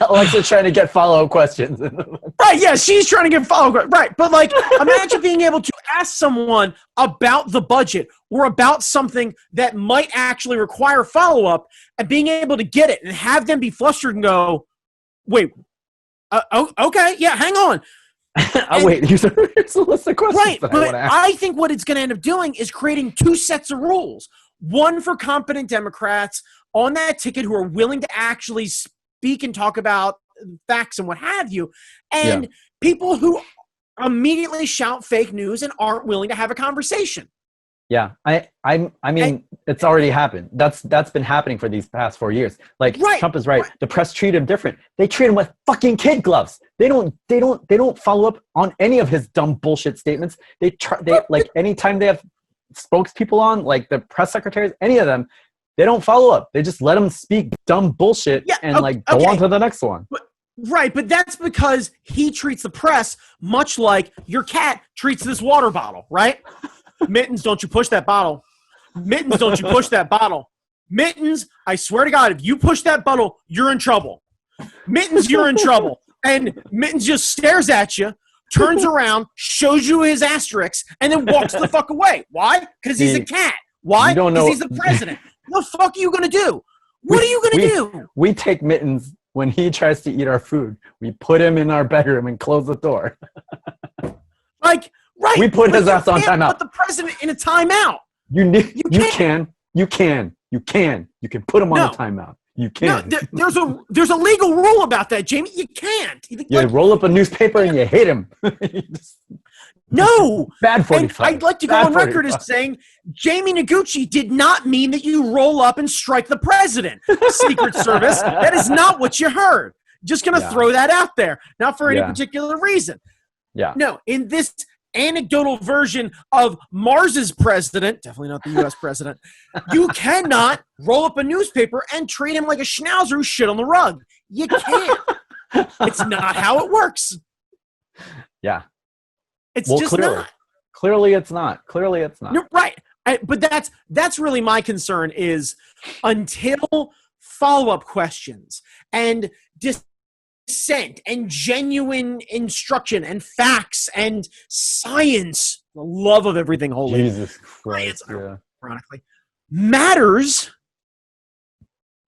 Alexa's trying to get follow-up questions. Right, yeah, she's trying to get follow-up. Right, but, like, imagine being able to ask someone about the budget or about something that might actually require follow-up and being able to get it and have them be flustered and go, wait, okay, yeah, hang on. Wait, here's a list of questions. Right, but I think what it's going to end up doing is creating two sets of rules. One for competent Democrats on that ticket who are willing to actually speak and talk about facts and what have you, and people who immediately shout fake news and aren't willing to have a conversation. Yeah, I mean, it's already happened. That's been happening for these past 4 years. Like, Trump is right. The press treat him different. They treat him with fucking kid gloves. They don't follow up on any of his dumb bullshit statements. They like anytime they have spokespeople on, like the press secretaries, any of them, They don't follow up. They just let them speak dumb bullshit and go on to the next one. Right, but that's because he treats the press much like your cat treats this water bottle, right? Mittens, don't you push that bottle. Mittens, don't you push that bottle. Mittens, I swear to God, if you push that bottle, you're in trouble. Mittens, you're in trouble. And Mittens just stares at you, turns around, shows you his asterisk, and then walks the fuck away. Why? Because he's a cat. Why? Because he's the president. What the fuck are you going to do? What are you going to do? We take Mittens when he tries to eat our food. We put him in our bedroom and close the door. Right. We put his ass on timeout. Put the president in a timeout. You can put him on a timeout. You can. No, there's a legal rule about that, Jamie. You can't. You roll up a newspaper and you hit him. No. Bad 45. And I'd like to go on record as saying Jamie Noguchi did not mean that you roll up and strike the president. Secret Service. That is not what you heard. Just going to throw that out there. Not for any particular reason. Yeah. No, in this anecdotal version of Mars's president, definitely not the U.S. president, you cannot roll up a newspaper and treat him like a schnauzer who shit on the rug. You can't. It's not how it works. Yeah. It's just not. Clearly it's not. No, right. But that's really my concern is until follow-up questions and dissent and genuine instruction and facts and science, the love of everything holy, Jesus Christ, ironically, matters,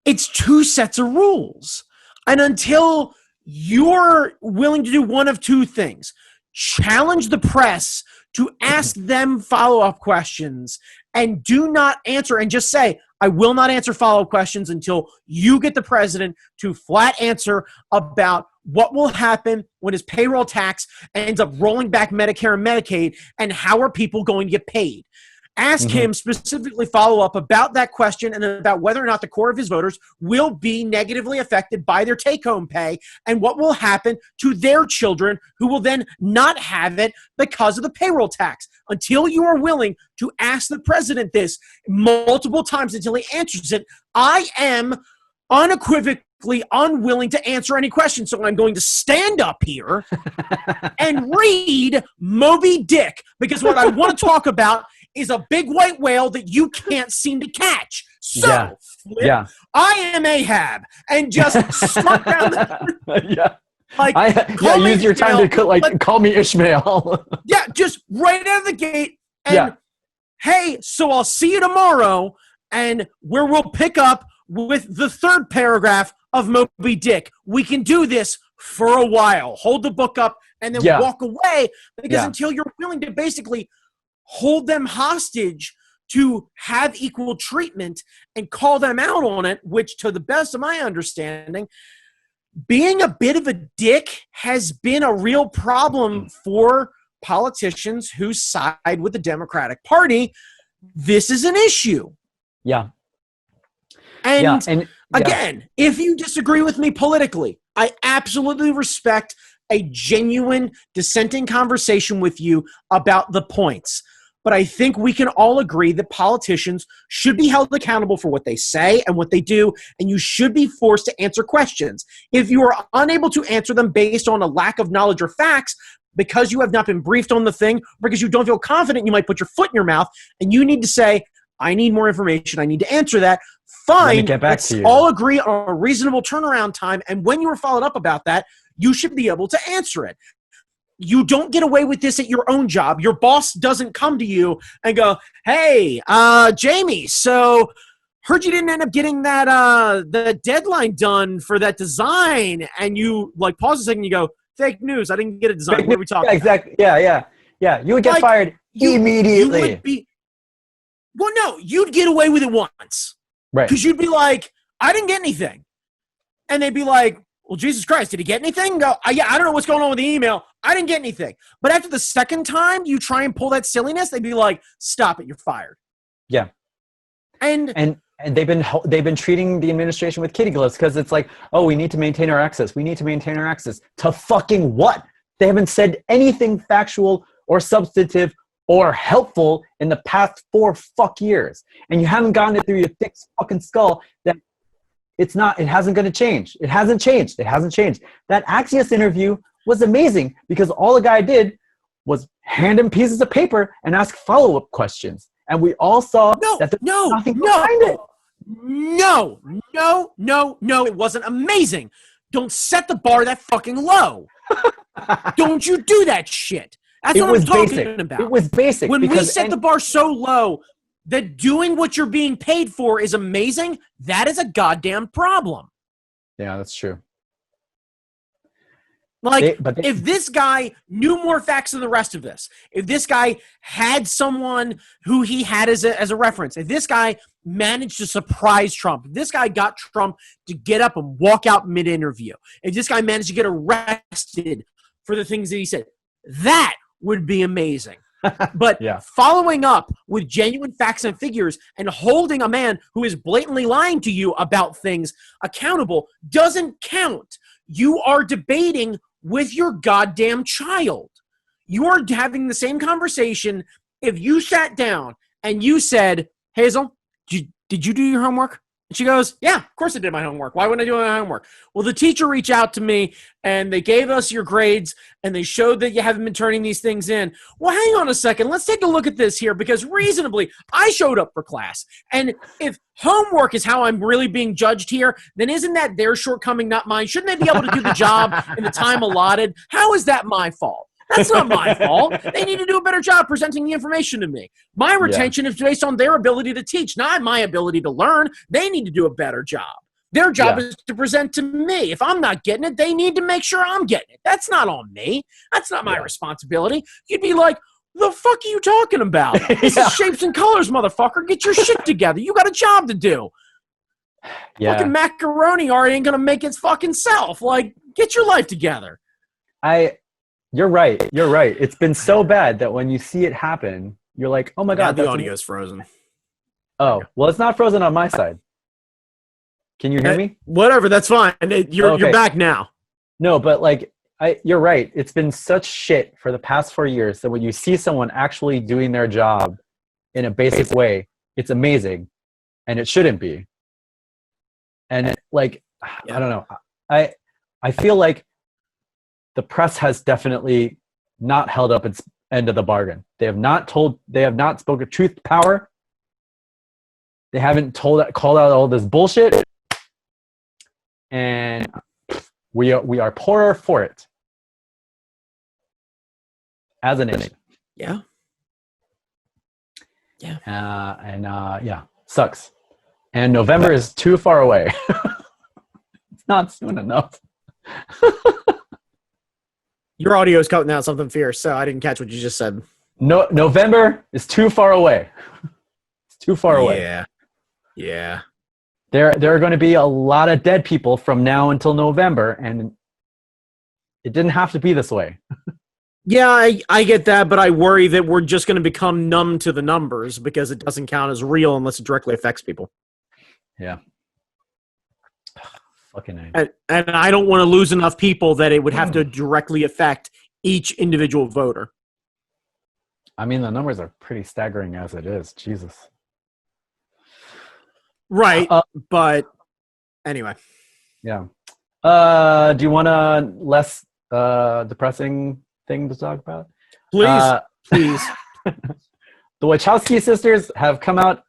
it's two sets of rules. And until you're willing to do one of two things, challenge the press to ask them follow-up questions and do not answer and just say, I will not answer follow-up questions until you get the president to flat answer about what will happen when his payroll tax ends up rolling back Medicare and Medicaid and how are people going to get paid. Ask him specifically follow up about that question and about whether or not the core of his voters will be negatively affected by their take-home pay and what will happen to their children who will then not have it because of the payroll tax. Until you are willing to ask the president this multiple times until he answers it, I am unequivocally unwilling to answer any questions. So I'm going to stand up here and read Moby Dick because what I want to talk about is a big white whale that you can't seem to catch. So, I am Ahab, and just start down the... use your time to call me Ishmael. Just right out of the gate, and hey, so I'll see you tomorrow, and where we'll pick up with the third paragraph of Moby Dick. We can do this for a while. Hold the book up, and then walk away, because until you're willing to basically hold them hostage to have equal treatment and call them out on it, which to the best of my understanding, being a bit of a dick has been a real problem for politicians who side with the Democratic Party. This is an issue. Yeah. And again, if you disagree with me politically, I absolutely respect a genuine dissenting conversation with you about the points. But I think we can all agree that politicians should be held accountable for what they say and what they do, and you should be forced to answer questions. If you are unable to answer them based on a lack of knowledge or facts, because you have not been briefed on the thing, because you don't feel confident, you might put your foot in your mouth, and you need to say, I need more information, I need to answer that. Fine, let's all agree on a reasonable turnaround time, and when you are followed up about that, you should be able to answer it. You don't get away with this at your own job. Your boss doesn't come to you and go, hey, Jamie, so heard you didn't end up getting that the deadline done for that design. And you pause a second and you go, fake news. I didn't get a design. What are we talking about? Exactly. Yeah. You would get fired immediately. You'd get away with it once. Right. Because you'd be like, I didn't get anything. And they'd be like, well, Jesus Christ, did he get anything? Go, I don't know what's going on with the email. I didn't get anything. But after the second time you try and pull that silliness, they'd be like, stop it, you're fired. Yeah. And they've been treating the administration with kitty gloves because it's like, oh, we need to maintain our access. We need to maintain our access. To fucking what? They haven't said anything factual or substantive or helpful in the past 4 years, and you haven't gotten it through your thick fucking skull that it hasn't going to change. It hasn't changed. That Axios interview was amazing because all the guy did was hand him pieces of paper and ask follow-up questions. And we all saw that there was nothing behind it. No, it wasn't amazing. Don't set the bar that fucking low. Don't you do that shit. That's what I'm talking about. It was basic. When we set the bar so low that doing what you're being paid for is amazing, that is a goddamn problem. Yeah, that's true. Like, if this guy knew more facts than the rest of this, if this guy had someone who he had as a reference, if this guy managed to surprise Trump, if this guy got Trump to get up and walk out mid-interview, if this guy managed to get arrested for the things that he said, that would be amazing. But following up with genuine facts and figures and holding a man who is blatantly lying to you about things accountable doesn't count. You are debating with your goddamn child. You are having the same conversation if you sat down and you said, Hazel, did you do your homework? And she goes, yeah, of course I did my homework. Why wouldn't I do my homework? Well, the teacher reached out to me and they gave us your grades and they showed that you haven't been turning these things in. Well, hang on a second. Let's take a look at this here because reasonably, I showed up for class. And if homework is how I'm really being judged here, then isn't that their shortcoming, not mine? Shouldn't they be able to do the job in the time allotted? How is that my fault? That's not my fault. They need to do a better job presenting the information to me. My retention is based on their ability to teach, not my ability to learn. They need to do a better job. Their job is to present to me. If I'm not getting it, they need to make sure I'm getting it. That's not on me. That's not my responsibility. You'd be like, the fuck are you talking about? This is shapes and colors, motherfucker. Get your shit together. You got a job to do. Fucking macaroni art ain't gonna make its fucking self. Like, get your life together. You're right. It's been so bad that when you see it happen, you're like, oh my God. The audio's frozen. Oh, well, it's not frozen on my side. Can you hear me? Whatever, that's fine. You're back now. No, but like, you're right. It's been such shit for the past 4 years that when you see someone actually doing their job in a basic way, it's amazing. And it shouldn't be. And like, I don't know. I feel like the press has definitely not held up its end of the bargain. They have not spoken truth to power. They haven't called out all this bullshit. And we are poorer for it. As a nation. Yeah. Sucks. And November is too far away. It's not soon enough. Your audio is cutting out something fierce, so I didn't catch what you just said. No, November is too far away. It's too far away. Yeah. There are going to be a lot of dead people from now until November, and it didn't have to be this way. Yeah, I get that, but I worry that we're just going to become numb to the numbers because it doesn't count as real unless it directly affects people. Yeah. And I don't want to lose enough people that it would have to directly affect each individual voter. I mean, the numbers are pretty staggering as it is. Jesus. Right, but anyway. Yeah. Do you want a less depressing thing to talk about? Please. The Wachowski sisters have come out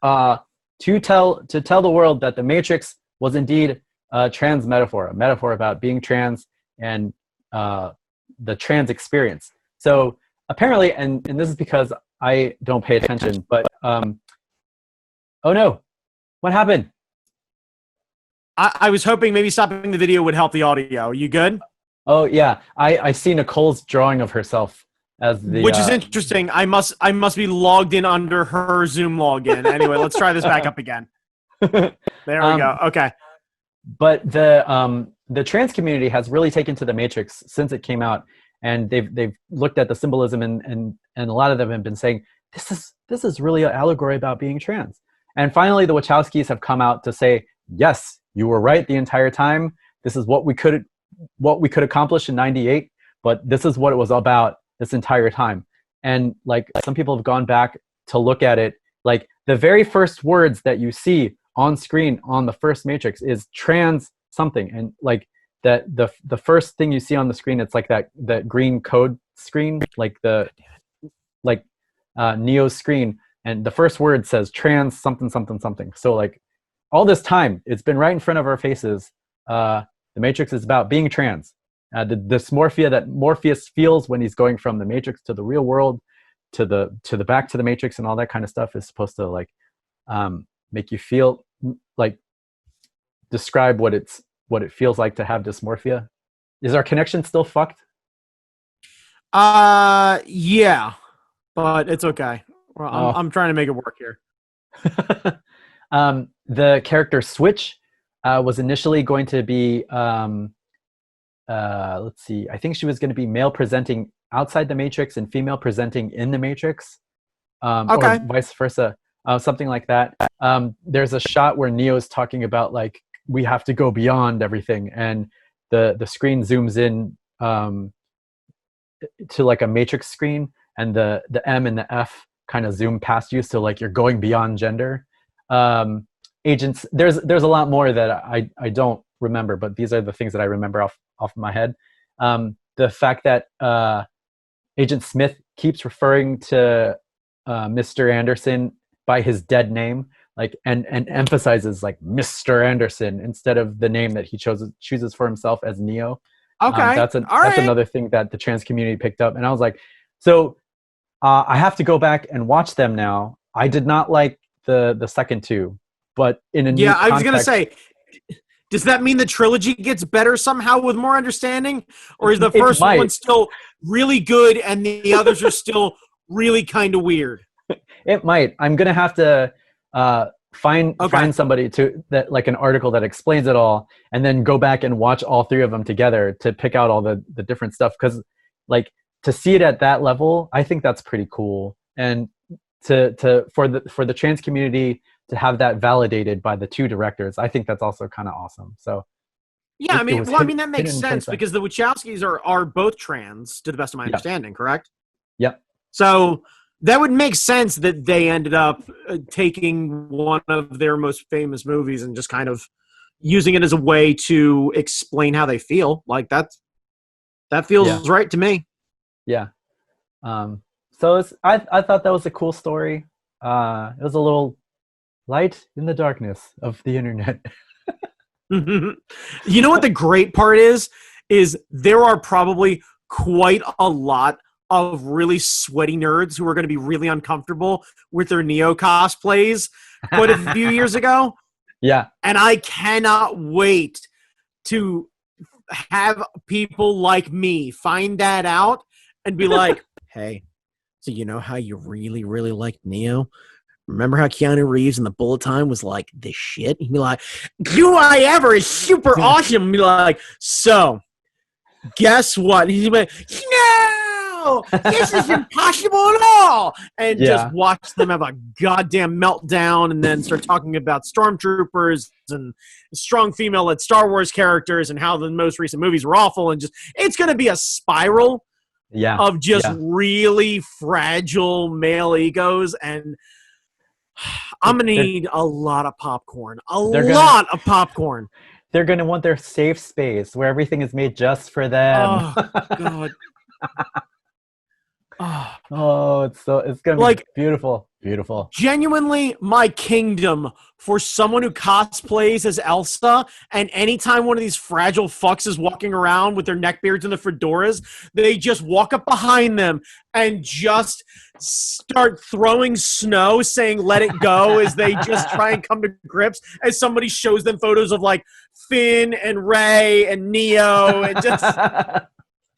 to tell the world that the Matrix was indeed a trans metaphor, a metaphor about being trans and the trans experience. So apparently, and this is because I don't pay attention, but oh no, what happened? I was hoping maybe stopping the video would help the audio. Are you good? Oh yeah, I see Nicole's drawing of herself as the which is interesting. I must be logged in under her Zoom login. Anyway, let's try this back up again. There we go. Okay. But the trans community has really taken to the Matrix since it came out, and they've looked at the symbolism and a lot of them have been saying this is really an allegory about being trans. And finally, the Wachowskis have come out to say, yes, you were right the entire time. This is what we could accomplish in '98, but this is what it was about this entire time. And like some people have gone back to look at it, like the very first words that you see on screen on the first Matrix is trans something, and like that the first thing you see on the screen, it's like that green code screen, like the Neo's screen, and the first word says trans something something something. So like all this time it's been right in front of our faces. The Matrix is about being trans. The dysmorphia that Morpheus feels when he's going from the Matrix to the real world, to the back to the Matrix, and all that kind of stuff is supposed to like make you feel like, describe what it feels like to have dysmorphia. Is our connection still fucked? Yeah, but it's okay. Well, I'm trying to make it work here. The character Switch was initially going to be let's see, I think she was going to be male presenting outside the Matrix and female presenting in the Matrix, Okay. or vice versa, something like that. There's a shot where Neo's talking about like, we have to go beyond everything, and the screen zooms in to like a Matrix screen, and the M and the F kind of zoom past you, so like you're going beyond gender. Agents, there's a lot more that I don't remember, but these are the things that I remember off my head. The fact that Agent Smith keeps referring to Mr. Anderson by his dead name, like, and emphasizes like Mr. Anderson instead of the name that he chooses for himself as Neo. Okay. That's another thing that the trans community picked up, and I was like, so I have to go back and watch them now. I did not like the second two, but in a new I was gonna context, say, does that mean the trilogy gets better somehow with more understanding, or is the first one still really good and the others are still really kind of weird? It might. I'm gonna have to find somebody that like an article that explains it all, and then go back and watch all three of them together to pick out all the different stuff. Because like to see it at that level, I think that's pretty cool. And for the trans community to have that validated by the two directors, I think that's also kind of awesome. So yeah, that makes sense because the Wachowskis are both trans, to the best of my understanding, correct? Yep. So that would make sense that they ended up taking one of their most famous movies and just kind of using it as a way to explain how they feel. Like that feels right to me. Yeah. So I thought that was a cool story. It was a little light in the darkness of the internet. You know what the great part is there are probably quite a lot of really sweaty nerds who are going to be really uncomfortable with their Neo cosplays quite a few years ago. Yeah. And I cannot wait to have people like me find that out and be like, hey, so you know how you really, really like Neo? Remember how Keanu Reeves in the Bullet Time was like the shit? He'd be like, "Do I ever is super awesome." And be like, so guess what? And he'd be like, no, this is impossible at all. And just watch them have a goddamn meltdown and then start talking about stormtroopers and strong female-led Star Wars characters and how the most recent movies were awful. And just, it's going to be a spiral of just really fragile male egos. And I'm going to need a lot of popcorn. A lot of popcorn. They're going to want their safe space where everything is made just for them. Oh, God. It's going to be like, beautiful. Beautiful. Genuinely my kingdom for someone who cosplays as Elsa, and anytime one of these fragile fucks is walking around with their neckbeards and the fedoras, they just walk up behind them and just start throwing snow, saying let it go, as they just try and come to grips, as somebody shows them photos of like Finn and Rey and Neo and just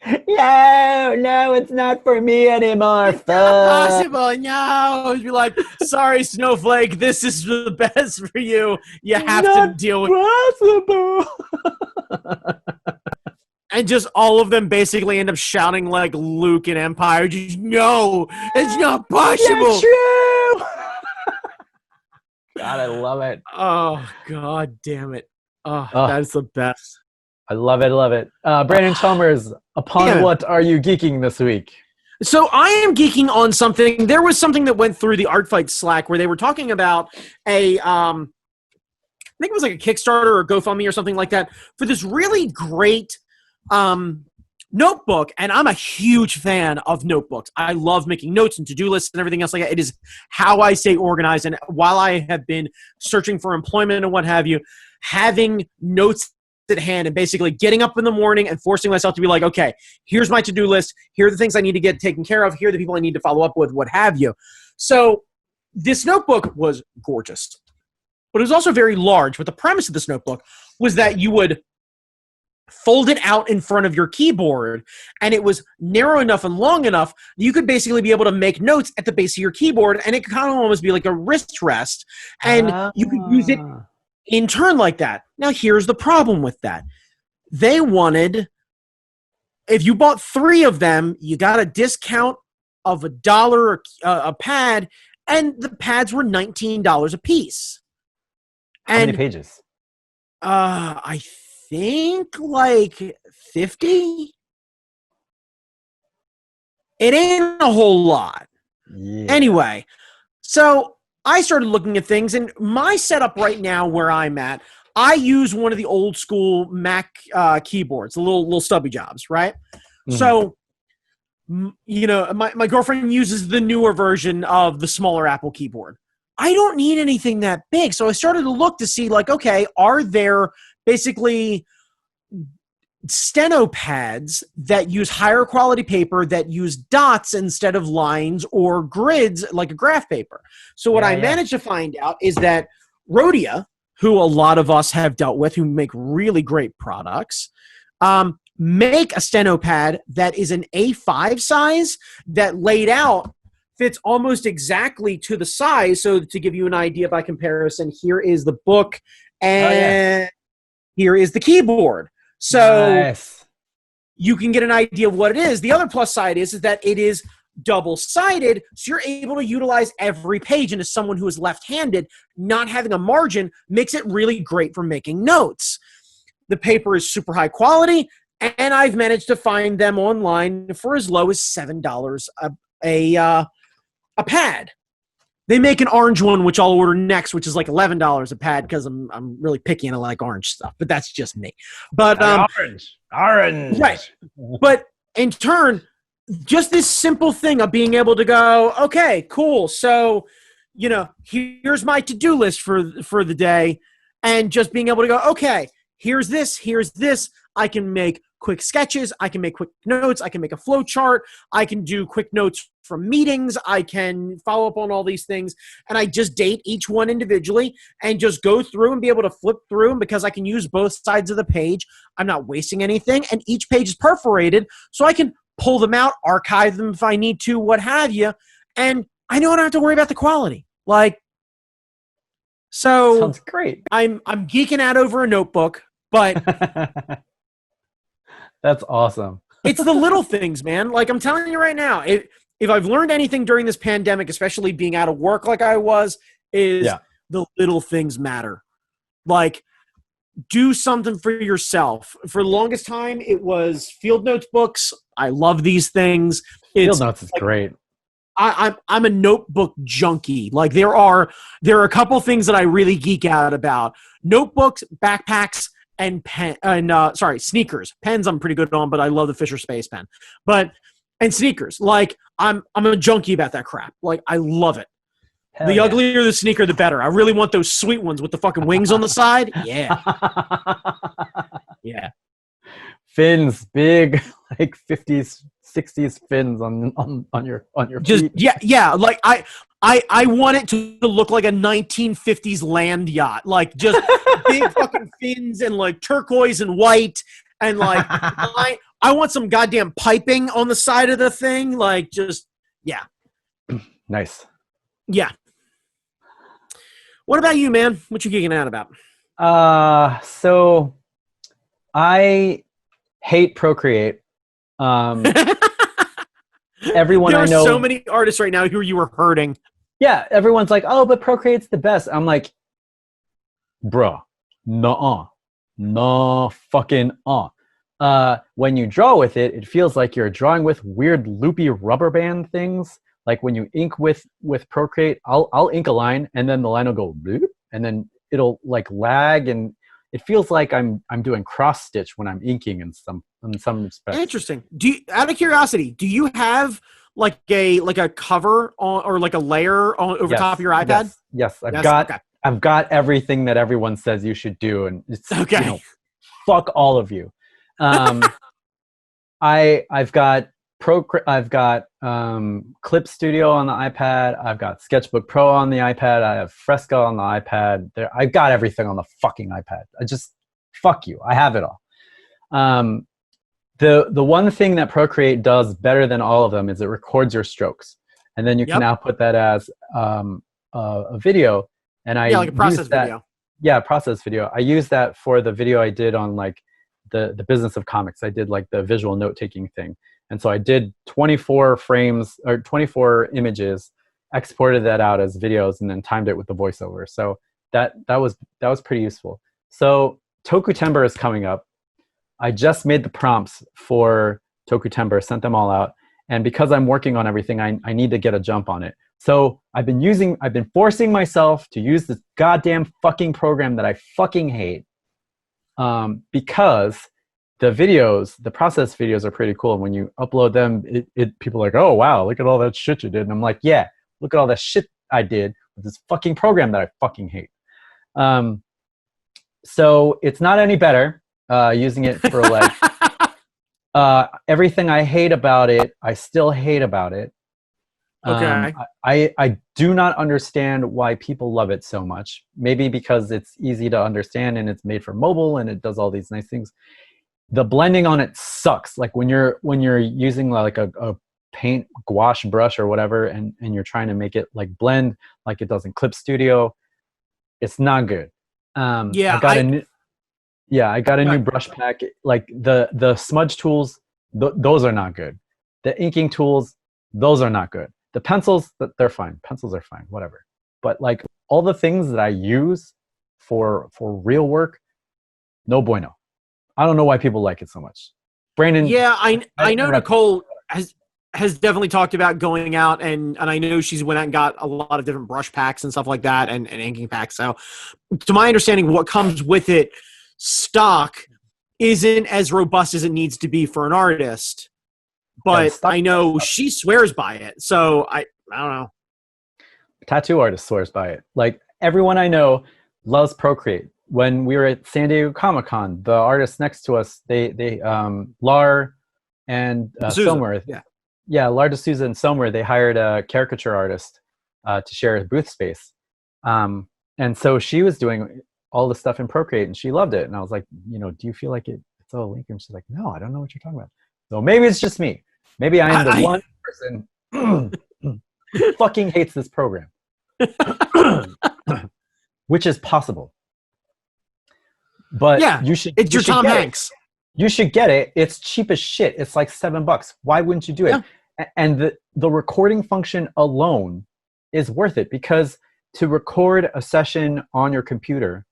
no, it's not for me anymore. It's not possible. No, be like, sorry, Snowflake, this is the best for you. You have to deal with possible. And just all of them basically end up shouting like Luke in Empire. Just, no, it's not possible. It's true. God, I love it. Oh, God damn it. Oh, that's the best. I love it, love it. Brandon Chalmers, upon what are you geeking this week? So I am geeking on something. There was something that went through the Art Fight Slack where they were talking about I think it was like a Kickstarter or GoFundMe or something like that for this really great notebook. And I'm a huge fan of notebooks. I love making notes and to-do lists and everything else like that. It is how I stay organized. And while I have been searching for employment and what have you, having notes at hand and basically getting up in the morning and forcing myself to be like, okay, here's my to-do list. Here are the things I need to get taken care of. Here are the people I need to follow up with, what have you. So this notebook was gorgeous. But it was also very large. But the premise of this notebook was that you would fold it out in front of your keyboard, and it was narrow enough and long enough that you could basically be able to make notes at the base of your keyboard, and it could kind of almost be like a wrist rest, and you could use it in turn like that. Now, here's the problem with that. They wanted, if you bought 3 of them, you got a discount of $1 a pad, and the pads were $19 a piece. How many pages? I think like 50. It ain't a whole lot. Yeah. Anyway, so I started looking at things, and my setup right now where I'm at, I use one of the old school Mac keyboards, the little stubby jobs, right? Mm-hmm. So, you know, my girlfriend uses the newer version of the smaller Apple keyboard. I don't need anything that big. So I started to look to see, like, okay, are there basically steno pads that use higher quality paper that use dots instead of lines or grids like a graph paper? So what I managed to find out is that Rhodia, who a lot of us have dealt with, who make really great products, make a steno pad that is an A5 size that laid out fits almost exactly to the size. So to give you an idea by comparison, here is the book and here is the keyboard. So you can get an idea of what it is. The other plus side is that it is double-sided, so you're able to utilize every page. And as someone who is left-handed, not having a margin makes it really great for making notes. The paper is super high quality, and I've managed to find them online for as low as $7 a pad. They make an orange one, which I'll order next, which is like $11 a pad because I'm really picky and I like orange stuff. But that's just me. But orange, right? But in turn, just this simple thing of being able to go, okay, cool. So, you know, here's my to-do list for the day, and just being able to go, okay, here's this. I can make quick sketches. I can make quick notes. I can make a flow chart. I can do quick notes from meetings. I can follow up on all these things. And I just date each one individually and just go through and be able to flip through them because I can use both sides of the page. I'm not wasting anything. And each page is perforated, so I can pull them out, archive them if I need to, what have you. And I don't have to worry about the quality. Like, so sounds great. I'm geeking out over a notebook, but that's awesome. It's the little things, man. Like, I'm telling you right now, if I've learned anything during this pandemic, especially being out of work like I was, is the little things matter. Like, do something for yourself. For the longest time, it was Field Notes books. I love these things. Field Notes is great. I'm a notebook junkie. Like, there are a couple things that I really geek out about: notebooks, backpacks, and sneakers. Pens I'm pretty good on, but I love the Fisher Space Pen. And sneakers. Like, I'm a junkie about that crap. Like, I love it. The uglier the sneaker, the better. I really want those sweet ones with the fucking wings on the side. Yeah. Yeah. Fins, big, like 50s, 60s fins on your just feet. Yeah. Like, I want it to look like a 1950s land yacht. Like, just big fucking fins and like turquoise and white, and like I want some goddamn piping on the side of the thing. Like, just nice. Yeah. What about you, man? What you geeking out about? So I hate Procreate. Everyone I know. There are so many artists right now who you were hurting. Yeah, everyone's like, oh, but Procreate's the best. I'm like, bruh, no fucking. when you draw with it, it feels like you're drawing with weird loopy rubber band things. Like when you ink with Procreate, I'll ink a line and then the line will go bloop, and then it'll like lag, and it feels like I'm doing cross stitch when I'm inking in some respects. Interesting. Out of curiosity, do you have like a cover on, or like a layer on over top of your iPad? Yes. I've got everything that everyone says you should do, and it's okay. Fuck all of you. I've got Clip Studio on the iPad. I've got Sketchbook Pro on the iPad. I have Fresco on the iPad. I've got everything on the fucking iPad. Fuck you. I have it all. The one thing that Procreate does better than all of them is it records your strokes, and then you can now put that as a video. And like a process video. Yeah, process video. I use that for the video I did on like the business of comics. I did like the visual note taking thing. And so I did 24 frames or 24 images, exported that out as videos, and then timed it with the voiceover. So that was pretty useful. So Tokutember is coming up. I just made the prompts for Tokutember, sent them all out. And because I'm working on everything, I need to get a jump on it. So I've been forcing myself to use this goddamn fucking program that I fucking hate, because the process videos are pretty cool. And when you upload them, people are like, oh, wow, look at all that shit you did. And I'm like, yeah, look at all that shit I did with this fucking program that I fucking hate. So it's not any better using it for like everything I hate about it, I still hate about it. Okay. I do not understand why people love it so much. Maybe because it's easy to understand and it's made for mobile and it does all these nice things. The blending on it sucks. Like when you're using like a paint gouache brush or whatever, and you're trying to make it like blend like it does in Clip Studio, it's not good. I got a new brush pack. Like the smudge tools, those are not good. The inking tools, those are not good. The pencils, they're fine. Pencils are fine, whatever. But like all the things that I use for real work, no bueno. I don't know why people like it so much. Brandon. Yeah, I know Nicole has definitely talked about going out, and I know she's went out and got a lot of different brush packs and stuff like that, and inking packs. So to my understanding, what comes with it stock isn't as robust as it needs to be for an artist. But I know she swears by it, so I don't know. Tattoo artist swears by it. Like everyone I know loves Procreate. When we were at San Diego Comic-Con, the artists next to us, they Lar and Somer, Lar D'Souza and Somer, they hired a caricature artist to share a booth space, and so she was doing all the stuff in Procreate, and she loved it. And I was like, do you feel like it's all linked? And she's like, no, I don't know what you're talking about. So maybe it's just me. Maybe I am the one person who fucking hates this program. Which is possible. But yeah, it's your Tom Hanks. You should get it. It's cheap as shit. It's like $7. Why wouldn't you do it? Yeah. And the recording function alone is worth it, because to record a session on your computer,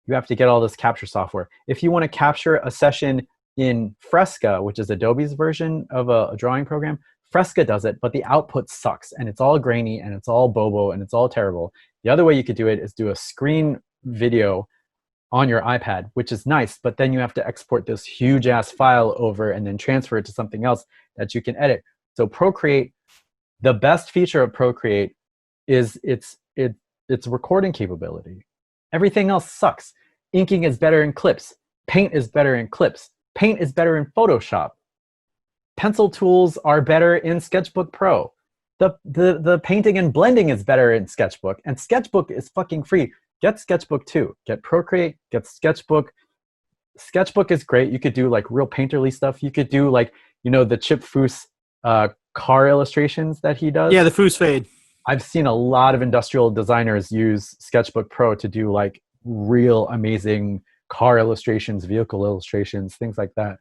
you have to get all this capture software. If you want to capture a session in Fresca, which is Adobe's version of a drawing program, Fresca does it, but the output sucks, and it's all grainy, and it's all bobo, and it's all terrible. The other way you could do it is do a screen video on your iPad, which is nice, but then you have to export this huge ass file over and then transfer it to something else that you can edit. So Procreate, the best feature of Procreate is its recording capability. Everything else sucks. Inking is better in Clips. Paint is better in Clips. Paint is better in Photoshop. Pencil tools are better in Sketchbook Pro. The painting and blending is better in Sketchbook, and Sketchbook is fucking free. Get Sketchbook too. Get Procreate, get Sketchbook. Sketchbook is great. You could do like real painterly stuff. You could do like, the Chip Foose car illustrations that he does. Yeah, the Foose fade. I've seen a lot of industrial designers use Sketchbook Pro to do like real amazing car illustrations, vehicle illustrations, things like that.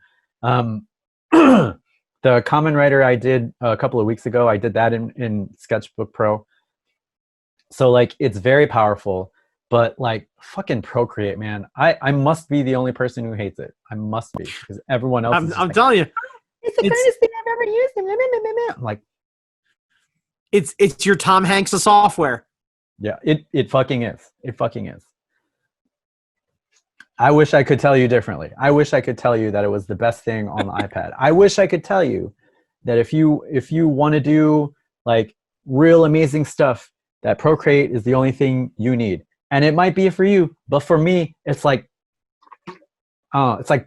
The Kamen Rider I did a couple of weeks ago, I did that in Sketchbook Pro. So like it's very powerful, But like fucking Procreate, man. I must be the only person who hates it. I must be, because everyone else is I'm like, telling you, it's the greatest thing I've ever used. I'm like, it's your Tom Hanks of software. yeah, it fucking is. It fucking is. I wish I could tell you differently. I wish I could tell you that it was the best thing on the iPad. I wish I could tell you that if you want to do like real amazing stuff, that Procreate is the only thing you need. And it might be for you, but for me, it's like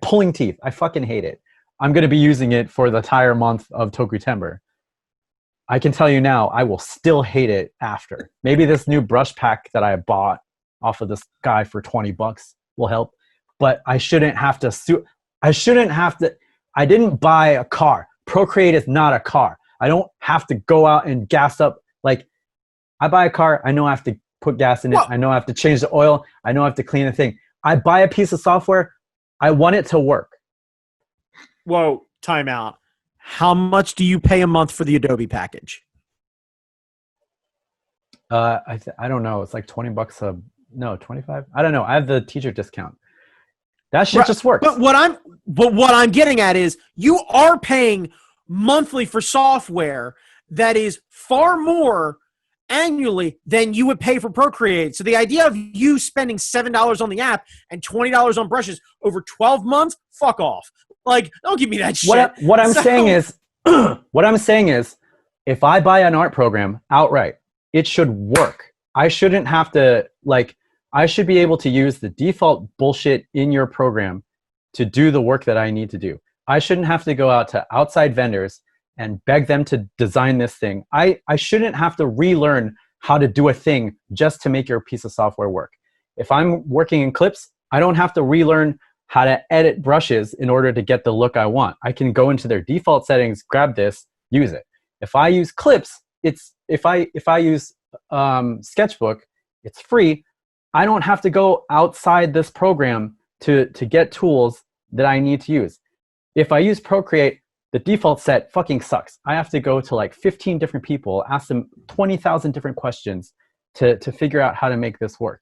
pulling teeth. I fucking hate it. I'm going to be using it for the entire month of Tokutember. I can tell you now, I will still hate it after. Maybe this new brush pack that I bought off of this guy for $20 will help. But I shouldn't have to I didn't buy a car. Procreate is not a car. I don't have to go out and gas up. Like, I buy a car, I know I have to put gas in it. I know I have to change the oil. I know I have to clean the thing. I buy a piece of software, I want it to work. Whoa, time out. How much do you pay a month for the Adobe package? I don't know. It's like $20 no, 25. I don't know. I have the teacher discount. That shit just works. But what I'm getting at is you are paying monthly for software that is far more annually than you would pay for Procreate. So the idea of you spending $7 on the app and $20 on brushes over 12 months, fuck off. Like, don't give me that shit. What I'm saying is, if I buy an art program outright, it should work. I shouldn't have to, like, I should be able to use the default bullshit in your program to do the work that I need to do. I shouldn't have to go out to outside vendors and beg them to design this thing. I shouldn't have to relearn how to do a thing just to make your piece of software work. If I'm working in clips, I don't have to relearn how to edit brushes in order to get the look I want. I can go into their default settings, grab this, use it. If I use clips, if I use Sketchbook, it's free. I don't have to go outside this program to get tools that I need to use. If I use Procreate, the default set fucking sucks. I have to go to like 15 different people, ask them 20,000 different questions to figure out how to make this work.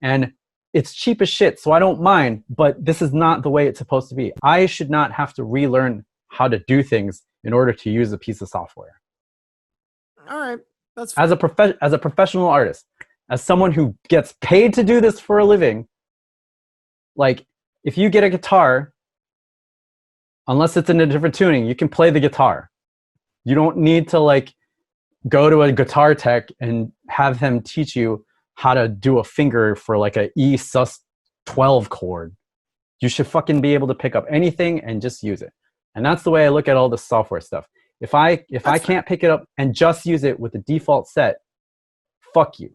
And it's cheap as shit, so I don't mind, but this is not the way it's supposed to be. I should not have to relearn how to do things in order to use a piece of software. All right. That's as a professional artist, as someone who gets paid to do this for a living, like, if you get a guitar, unless it's in a different tuning, you can play the guitar. You don't need to like go to a guitar tech and have them teach you how to do a finger for like a E sus12 chord. You should fucking be able to pick up anything and just use it. And that's the way I look at all this software stuff. If I can't pick it up and just use it with the default set, fuck you.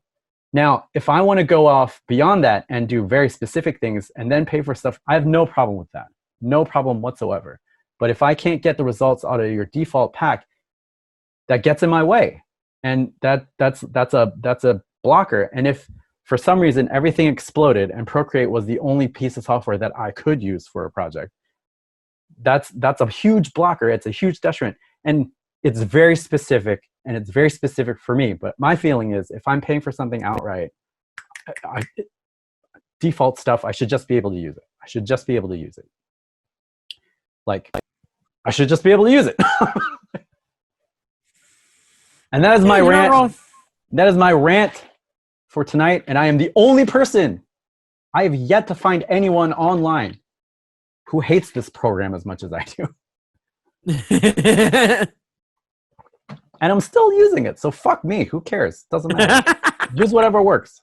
Now, if I want to go off beyond that and do very specific things and then pay for stuff, I have no problem with that. No problem whatsoever. But if I can't get the results out of your default pack, that gets in my way. And that's a blocker. And if for some reason everything exploded and Procreate was the only piece of software that I could use for a project, that's a huge blocker. It's a huge detriment. And it's very specific, and it's very specific for me. But my feeling is, if I'm paying for something outright, default stuff, I should just be able to use it. I should just be able to use it. Like, I should just be able to use it. And that is my rant. That is my rant for tonight. And I am the only person. I have yet to find anyone online who hates this program as much as I do. And I'm still using it, so fuck me. Who cares? Doesn't matter. Use whatever works.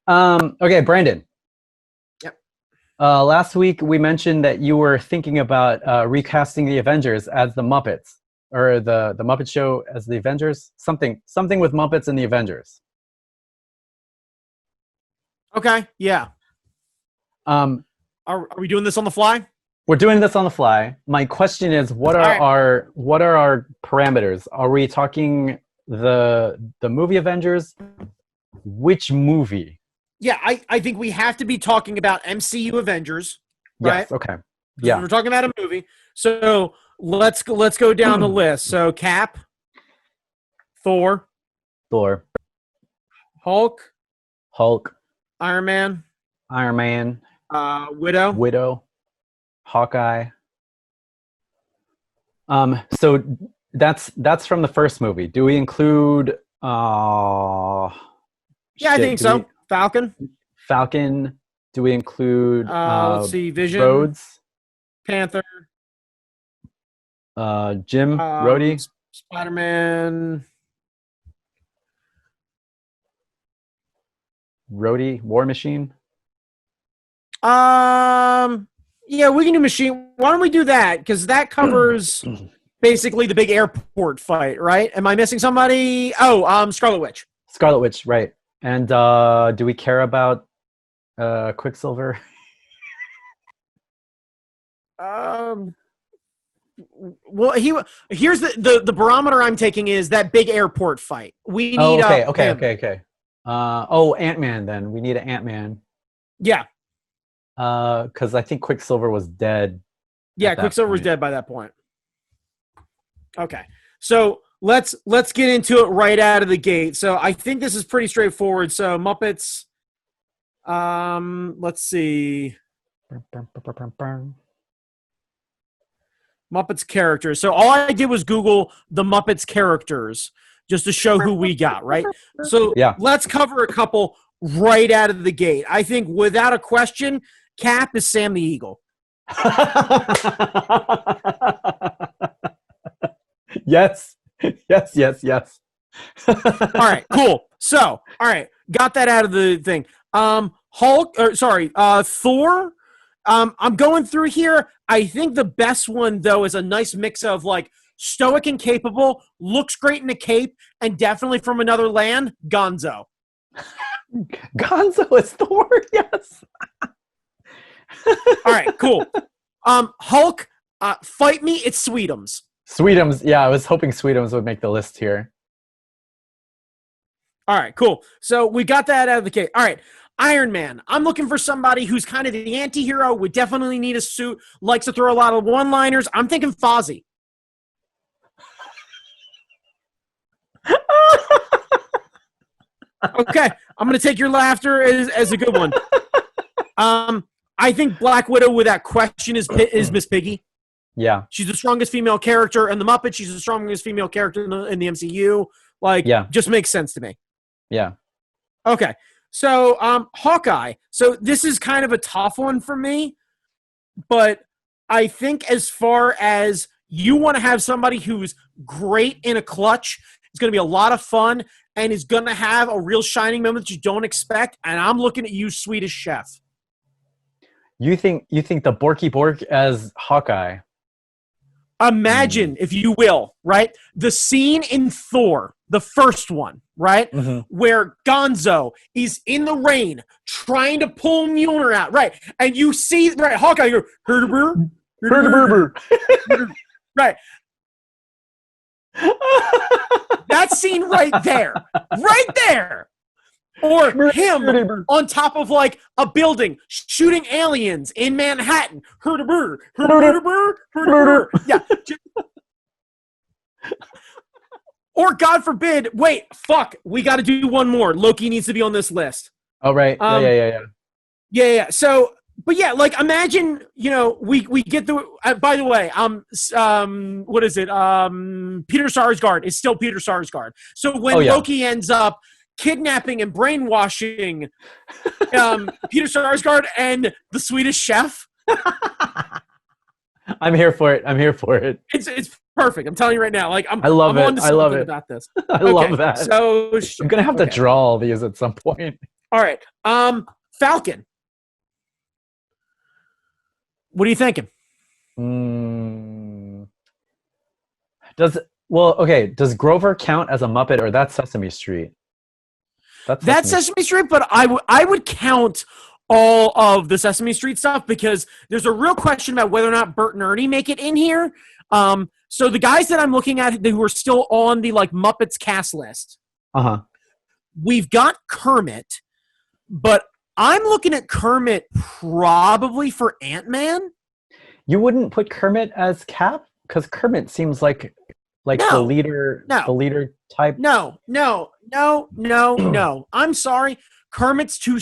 Okay, Brandon. Yep. Last week we mentioned that you were thinking about recasting the Avengers as the Muppets, or the Muppet Show as the Avengers. Something with Muppets and the Avengers. Okay. Yeah. Are we doing this on the fly? We're doing this on the fly. My question is, what are our parameters? Are we talking the movie Avengers? Which movie? Yeah, I think we have to be talking about MCU Avengers, right? Yes, okay. Yeah. We're talking about a movie. So let's go down the list. So Cap, Thor, Hulk, Iron Man, Widow, Hawkeye. So that's from the first movie. Do we include I think so. Falcon? Do we include let's see, Vision, Rhodes, Panther, Jim, Rhodey, Spider-Man, Rhodey, War Machine? Yeah, we can do Machine. Why don't we do that? Because that covers basically the big airport fight, right? Am I missing somebody? Oh, Scarlet Witch. Scarlet Witch, right. And do we care about Quicksilver? Well, here's the barometer I'm taking is that big airport fight. We need okay. Ant-Man then. We need an Ant-Man. Yeah. Because I think Quicksilver was dead. Yeah, Quicksilver was dead by that point. Okay. So let's get into it right out of the gate. So I think this is pretty straightforward. So Muppets. Let's see. Muppets characters. So all I did was Google the Muppets characters just to show who we got, right? So let's cover a couple right out of the gate. I think without a question, Cap is Sam the Eagle. Yes. All right, cool. So, all right, got that out of the thing. Thor. I'm going through here. I think the best one, though, is a nice mix of, like, stoic and capable, looks great in a cape, and definitely from another land, Gonzo. Gonzo is Thor, yes. All right, cool. Hulk, fight me, it's Sweetums. Sweetums, yeah, I was hoping Sweetums would make the list here. All right, cool. So we got that out of the case. All right, Iron Man. I'm looking for somebody who's kind of the anti-hero, would definitely need a suit, likes to throw a lot of one-liners. I'm thinking Fozzie. Okay, I'm going to take your laughter as a good one. I think Black Widow, without question, is Miss Piggy. Yeah. She's the strongest female character in the Muppets. She's the strongest female character in the MCU. Like, just makes sense to me. Yeah. Okay. So, Hawkeye. So this is kind of a tough one for me, but I think as far as you want to have somebody who's great in a clutch, it's going to be a lot of fun, and is going to have a real shining moment that you don't expect, and I'm looking at you, Swedish Chef. You think the Borky Bork as Hawkeye? Imagine, if you will, right? The scene in Thor, the first one, right? Mm-hmm. Where Gonzo is in the rain trying to pull Mjolnir out, right? And you see, right, Hawkeye, you go, Herder. Right. That scene right there. Or him on top of, like, a building shooting aliens in Manhattan. Yeah. Or, God forbid, we got to do one more. Loki needs to be on this list. Oh, right. Yeah. So, but yeah, like, imagine, we get the, by the way, what is it? Peter Sarsgaard is still Peter Sarsgaard. So when Loki ends up kidnapping and brainwashing Peter Sarsgaard and the Swedish Chef. I'm here for it. It's perfect. I'm telling you right now. Like, I love it. I love it about this. I love that. So I'm gonna have to draw all these at some point. All right. Falcon. What are you thinking? Does Grover count as a Muppet, or that's Sesame Street? That's Sesame Street, but I would count all of the Sesame Street stuff, because there's a real question about whether or not Bert and Ernie make it in here. So the guys that I'm looking at who are still on the, like, Muppets cast list, we've got Kermit, but I'm looking at Kermit probably for Ant-Man. You wouldn't put Kermit as Cap? Because Kermit seems like the No, leader no. the leader type. No. I'm sorry. Kermit's too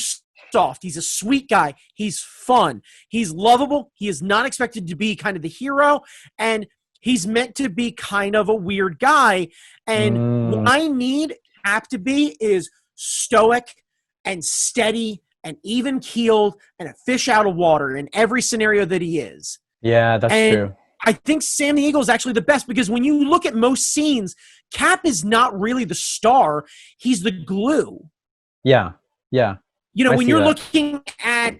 soft. He's a sweet guy. He's fun. He's lovable. He is not expected to be kind of the hero, and he's meant to be kind of a weird guy. And what I need Cap to be is stoic and steady and even keeled and a fish out of water in every scenario that he is. Yeah, that's true. I think Sam the Eagle is actually the best because when you look at most scenes, Cap is not really the star. He's the glue. Yeah. You know, when you're looking at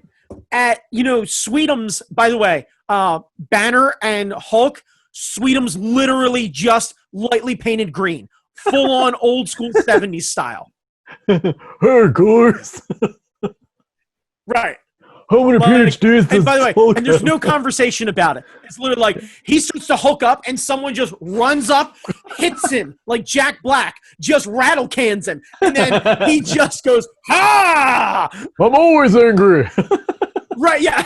Sweetums, by the way, Banner and Hulk, Sweetums literally just lightly painted green. Full on old school 70s style. Hey, guys. Right. How many PhDs? And by the way, and there's no conversation about it. It's literally like he starts to hook up and someone just runs up, hits him like Jack Black, just rattle cans him. And then he just goes, ha! I'm always angry. Right, yeah.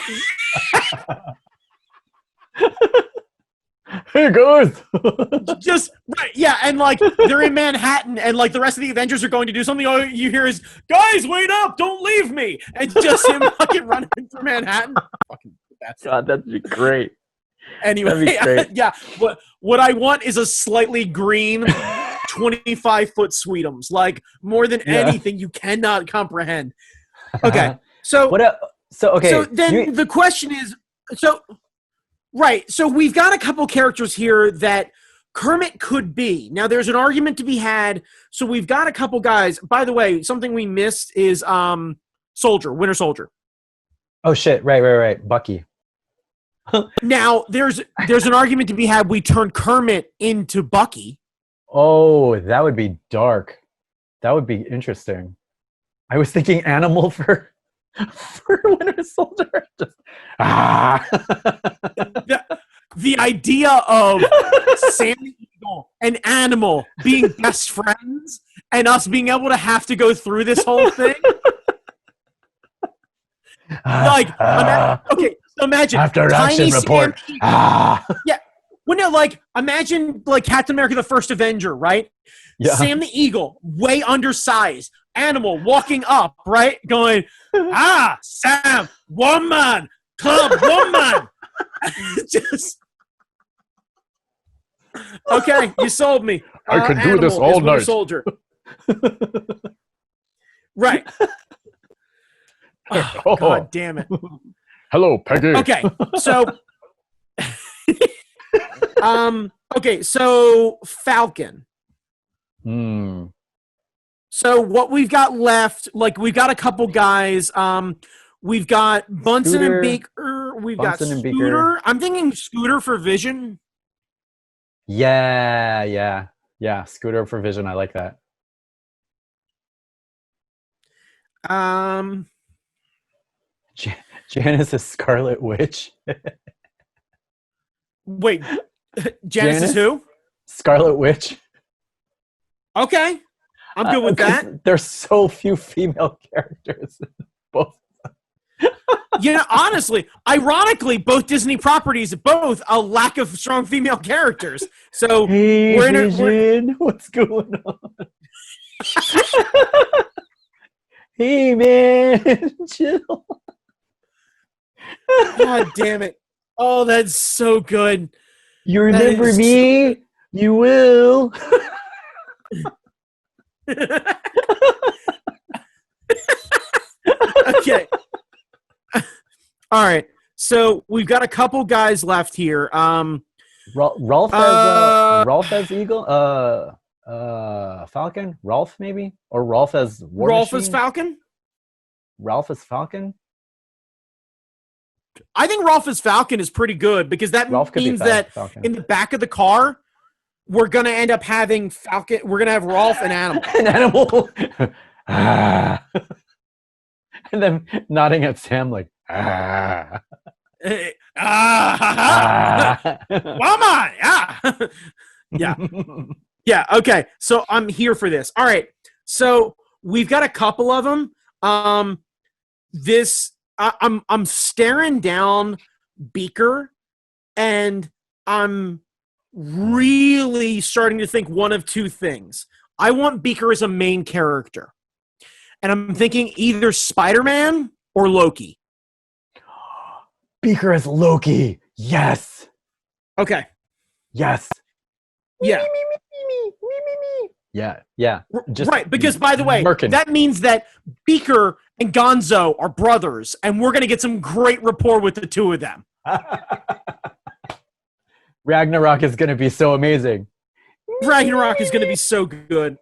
Hey, guys. Just, right, yeah. And like they're in Manhattan and like the rest of the Avengers are going to do something. All you hear is, guys, wait up, don't leave me. And just him fucking running through Manhattan. Fucking God, that'd be great. Anyway, yeah. What I want is a slightly green 25-foot Sweetums. Like more than anything you cannot comprehend. Okay. So then the question is right. So we've got a couple characters here that Kermit could be. Now there's an argument to be had. So we've got a couple guys. By the way, something we missed is Soldier, Winter Soldier. Oh shit, right. Bucky. Now there's an argument to be had. We turn Kermit into Bucky. Oh, that would be dark. That would be interesting. I was thinking Animal for Winter Soldier. Just the idea of Sam the Eagle and Animal being best friends and us being able to have to go through this whole thing. So imagine after tiny action report. Yeah. Well, no, like imagine like Captain America: The First Avenger, right? Yeah. Sam the Eagle, way undersized, Animal walking up, right, going, Sam, woman, club, woman. Just okay, you sold me. I can do this all night. Soldier. Right. Oh, God damn it. Hello, Peggy. Okay, so so Falcon. So what we've got left, like we've got a couple guys. We've got Bunsen and Baker. We've got Scooter. I'm thinking Scooter for Vision. Yeah. Scooter for Vision. I like that. Janice is Scarlet Witch. Wait, Janice is who? Scarlet Witch. Okay, I'm good with that. There's so few female characters. Both. Honestly, ironically, both Disney properties, both a lack of strong female characters. So Vision, what's going on? Hey man, chill. God damn it. Oh, that's so good. You remember me? So you will. Okay. All right. So we've got a couple guys left here. Rolf as Eagle? Falcon? Rolf maybe? Or Rolf as War Rolf Machine? as Falcon? Rolf as Falcon? I think Rolf as Falcon is pretty good because that means that in the back of the car, we're going to end up having Falcon. We're going to have Rolf and Animal. An Animal. And then nodding at Sam like, Woman, yeah. Yeah, okay. So I'm here for this. All right. So we've got a couple of them. I'm staring down Beaker And I'm really starting to think one of two things. I want Beaker as a main character. And I'm thinking either Spider-Man or Loki. Beaker as Loki. Yes. Okay. Yes. Yeah. Yeah. Yeah. Just right. Because, by the way, that means that Beaker and Gonzo are brothers, and we're going to get some great rapport with the two of them. Ragnarok is going to be so amazing. Ragnarok is going to be so good.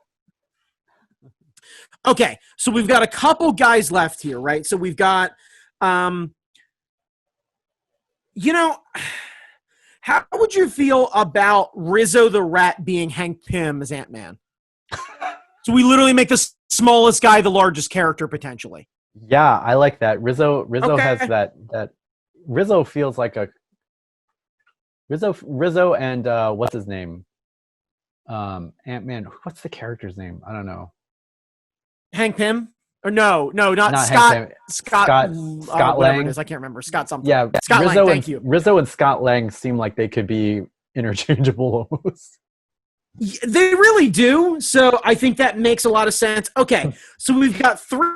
Okay, so we've got a couple guys left here, right? So we've got, how would you feel about Rizzo the Rat being Hank Pym as Ant-Man? So we literally make the smallest guy the largest character, potentially. Yeah, I like that. Rizzo has that Rizzo feels like a Rizzo and what's his name? Ant-Man. What's the character's name? I don't know. Hank Pym? Or not Scott. Scott Lang. It is. I can't remember. Scott something. Yeah, Scott Rizzo Lang. Thank you. Rizzo and Scott Lang seem like they could be interchangeable almost. They really do. So I think that makes a lot of sense. Okay, so we've got three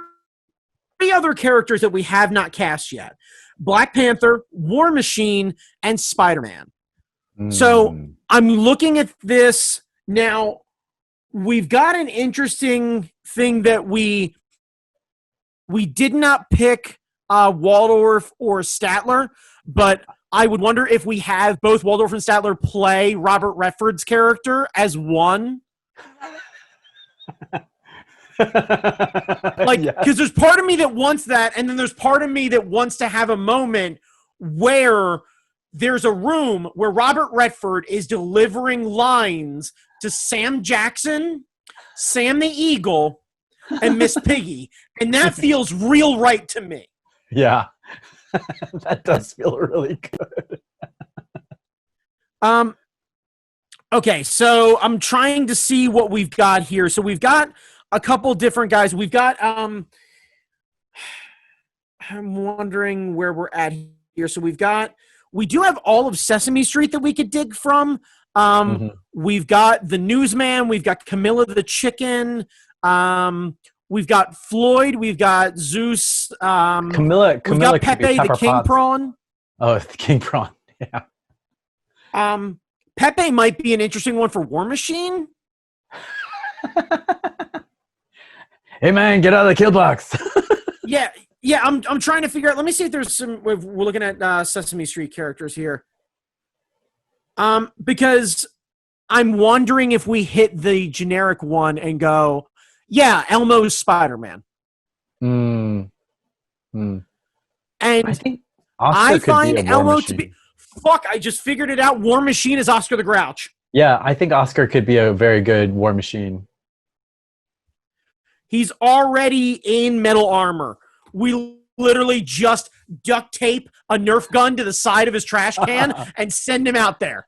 other characters that we have not cast yet: Black Panther, War Machine, and Spider-Man. So I'm looking at this now. We've got an interesting thing that we did not pick Waldorf or Statler, but I would wonder if we have both Waldorf and Statler play Robert Redford's character as one. Because there's part of me that wants that, and then there's part of me that wants to have a moment where there's a room where Robert Redford is delivering lines to Sam Jackson, Sam the Eagle, and Miss Piggy. And that feels real right to me. Yeah. That does feel really good. Okay, so I'm trying to see what we've got here. So we've got a couple different guys. We've got I'm wondering where we're at here. So we do have all of Sesame Street that we could dig from. We've got the Newsman, we've got Camilla the Chicken, we've got Floyd, we've got Zeus, Camilla we've got Pepe the King Potts. Prawn. Oh, the King Prawn, yeah. Pepe might be an interesting one for War Machine. Hey man, get out of the kill box. Yeah, I'm trying to figure out. Let me see if there's some. We're looking at Sesame Street characters here. Because I'm wondering if we hit the generic one and go, yeah, Elmo's Spider-Man. And I think I find Elmo to be. Fuck! I just figured it out. War Machine is Oscar the Grouch. Yeah, I think Oscar could be a very good War Machine. He's already in metal armor. We literally just duct tape a Nerf gun to the side of his trash can and send him out there.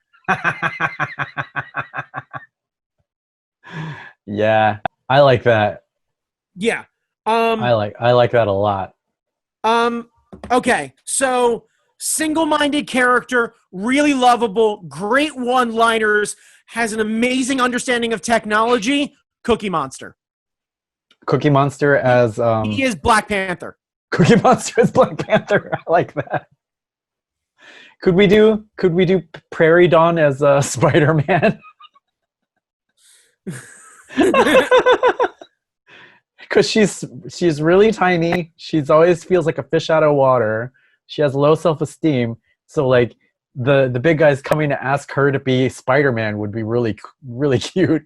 Yeah, I like that. Yeah. I like that a lot. Okay, so single-minded character, really lovable, great one-liners, has an amazing understanding of technology. Cookie Monster. Cookie Monster as he is Black Panther. Cookie Monster as Black Panther. I like that. Could we do Prairie Dawn as Spider-Man? Because she's really tiny. She's always feels like a fish out of water. She has low self-esteem. So like the big guys coming to ask her to be Spider-Man would be really really cute.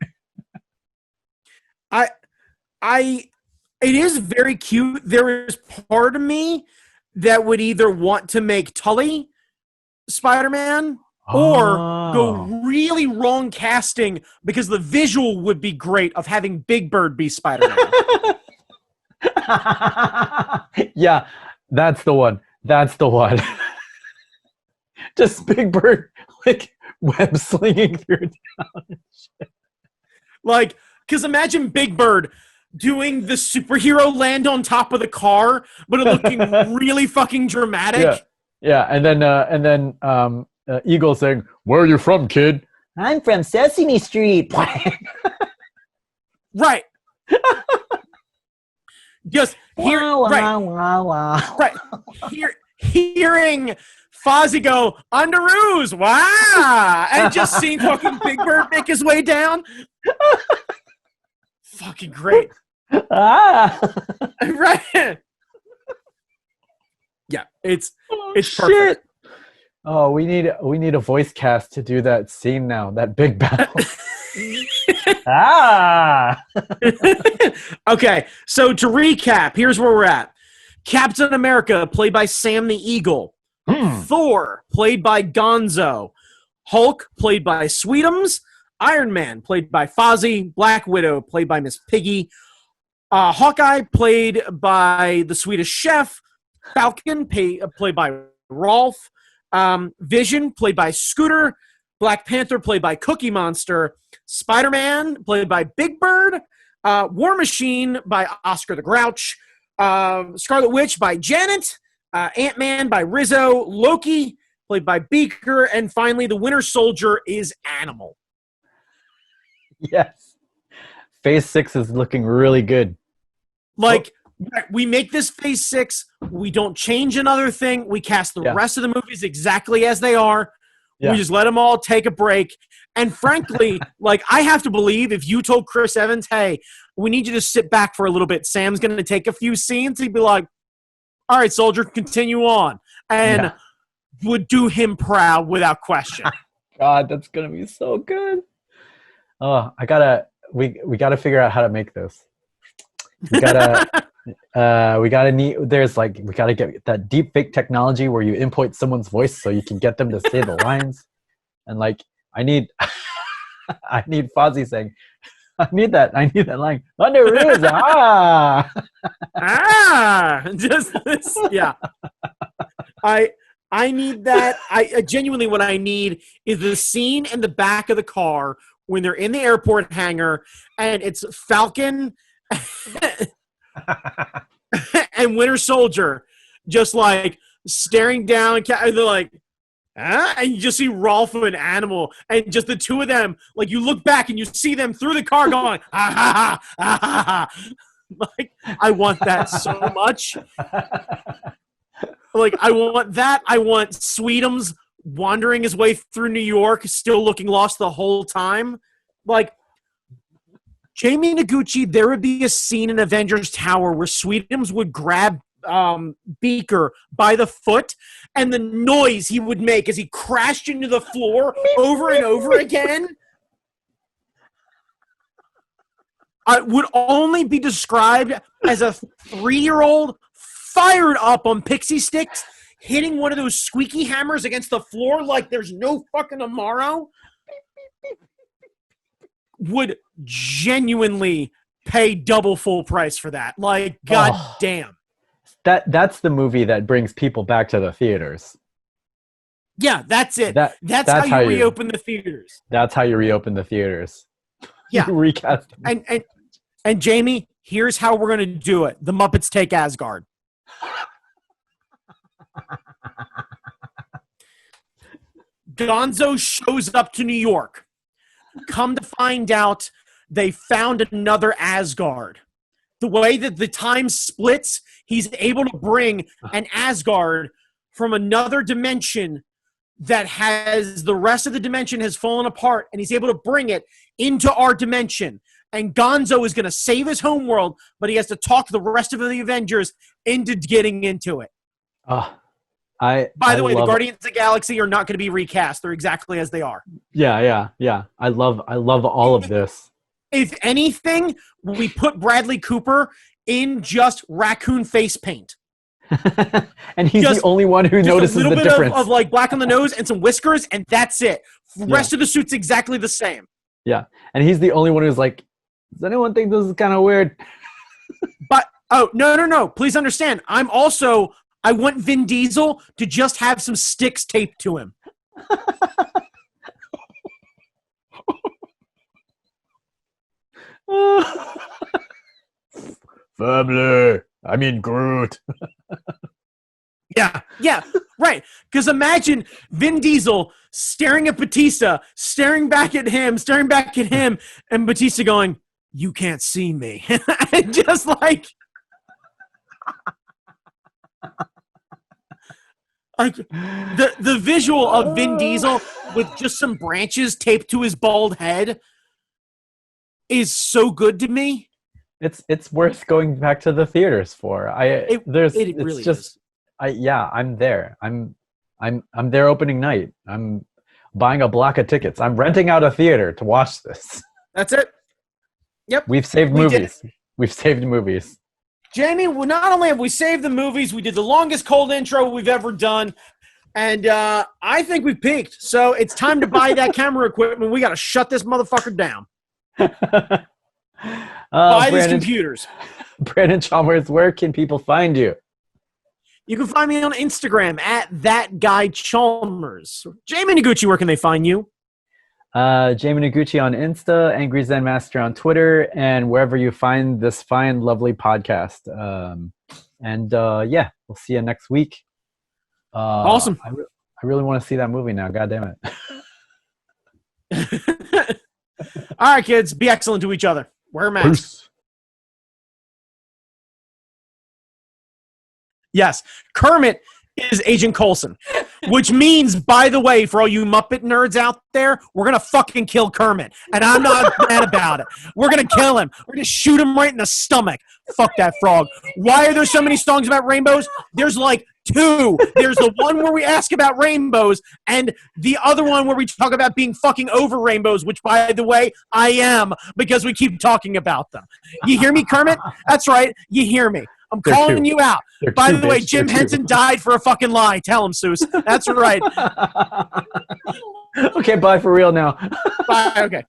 It is very cute. There is part of me that would either want to make Tully Spider-Man or go really wrong casting because the visual would be great of having Big Bird be Spider-Man. Yeah, that's the one. That's the one. Just Big Bird like web slinging through town. Like, because imagine Big Bird doing the superhero land on top of the car, but it looking really fucking dramatic. Yeah, and then Eagle saying, "Where are you from, kid?" I'm from Sesame Street. Right. Just hearing Fozzie go, Underoos, wow, and just seeing fucking Big Bird make his way down. Fucking great. Right. Yeah, it's perfect. Oh, we need a voice cast to do that scene now, that big battle. Okay, so to recap, here's where we're at. Captain America, played by Sam the Eagle. Thor, played by Gonzo. Hulk, played by Sweetums. Iron Man, played by Fozzie. Black Widow, played by Miss Piggy. Hawkeye, played by the Swedish Chef. Falcon, played by Rolf. Vision, played by Scooter. Black Panther, played by Cookie Monster. Spider-Man, played by Big Bird. War Machine, by Oscar the Grouch. Scarlet Witch, by Janet. Ant-Man, by Rizzo. Loki, played by Beaker. And finally, the Winter Soldier is Animal. Yes. Phase 6 is looking really good. Like, we make this Phase 6. We don't change another thing. We cast the rest of the movies exactly as they are. Yeah. We just let them all take a break. And frankly, like, I have to believe if you told Chris Evans, hey, we need you to sit back for a little bit. Sam's going to take a few scenes. He'd be like, all right, soldier, continue on. And would do him proud without question. God, that's going to be so good. Oh, we gotta figure out how to make this. We gotta get that deep fake technology where you input someone's voice so you can get them to say the lines. And like, I need Fozzie saying, I need that line. Underoos, just this, yeah. I need that. I genuinely, what I need is the scene in the back of the car when they're in the airport hangar and it's Falcon and Winter Soldier just like staring down. They're like, and you just see Rolf and Animal, and just the two of them. Like, you look back and you see them through the car going, Like, I want that so much. Like, I want that. I want Sweetums wandering his way through New York, still looking lost the whole time. Like, Jamie Noguchi, there would be a scene in Avengers Tower where Sweetums would grab Beaker by the foot, and the noise he would make as he crashed into the floor over and over again would only be described as a 3-year-old fired up on pixie sticks, hitting one of those squeaky hammers against the floor like there's no fucking tomorrow. Would genuinely pay double full price for that. Like, god damn. That's the movie that brings people back to the theaters. Yeah, that's it. That's how you reopen the theaters. That's how you reopen the theaters. Yeah. Recast. And Jamie, here's how we're gonna do it. The Muppets Take Asgard. Gonzo shows up to New York. Come to find out, they found another Asgard. The way that the time splits, he's able to bring an Asgard from another dimension that has the rest of the dimension has fallen apart, and he's able to bring it into our dimension. And Gonzo is going to save his homeworld, but he has to talk the rest of the Avengers into getting into it. By the way, the Guardians of the Galaxy are not going to be recast. They're exactly as they are. Yeah. I love all of this. If anything, we put Bradley Cooper in just raccoon face paint. And he's the only one who notices the difference. A little bit of like black on the nose and some whiskers, and that's it. The rest of the suit's exactly the same. Yeah, and he's the only one who's like, does anyone think this is kind of weird? But, no. Please understand, I want Vin Diesel to just have some sticks taped to him. Family. I mean Groot. Yeah. Right, because imagine Vin Diesel staring at Batista, staring back at him, and Batista going, "You can't see me," and just like the visual of Vin Diesel with just some branches taped to his bald head is so good to me. It's worth going back to the theaters for. It really is. I'm there. I'm there opening night. I'm buying a block of tickets. I'm renting out a theater to watch this. That's it. Yep. We've saved movies. We've saved movies. Jamie, not only have we saved the movies, we did the longest cold intro we've ever done, and I think we've peaked. So it's time to buy that camera equipment. We got to shut this motherfucker down. Buy these computers. Brandon Chalmers, where can people find you? You can find me on Instagram at ThatGuyChalmers. Jamie Noguchi, where can they find you? Jamie Noguchi on Insta, Angry Zen Master on Twitter, and wherever you find this fine, lovely podcast. Yeah, we'll see you next week. Awesome. I really want to see that movie now. God damn it. All right, kids, be excellent to each other. Wear masks. Peace. Yes, Kermit is Agent Coulson, which means, by the way, for all you Muppet nerds out there, we're going to fucking kill Kermit. And I'm not mad about it. We're going to kill him. We're going to shoot him right in the stomach. Fuck that frog. Why are there so many songs about rainbows? There's like 2. There's the one where we ask about rainbows and the other one where we talk about being fucking over rainbows, which, by the way, I am, because we keep talking about them. You hear me, Kermit? That's right. You hear me. I'm calling you out. By the way, Jim Henson died for a fucking lie. Tell him, Seuss. That's right. Okay, bye for real now. Bye. Okay.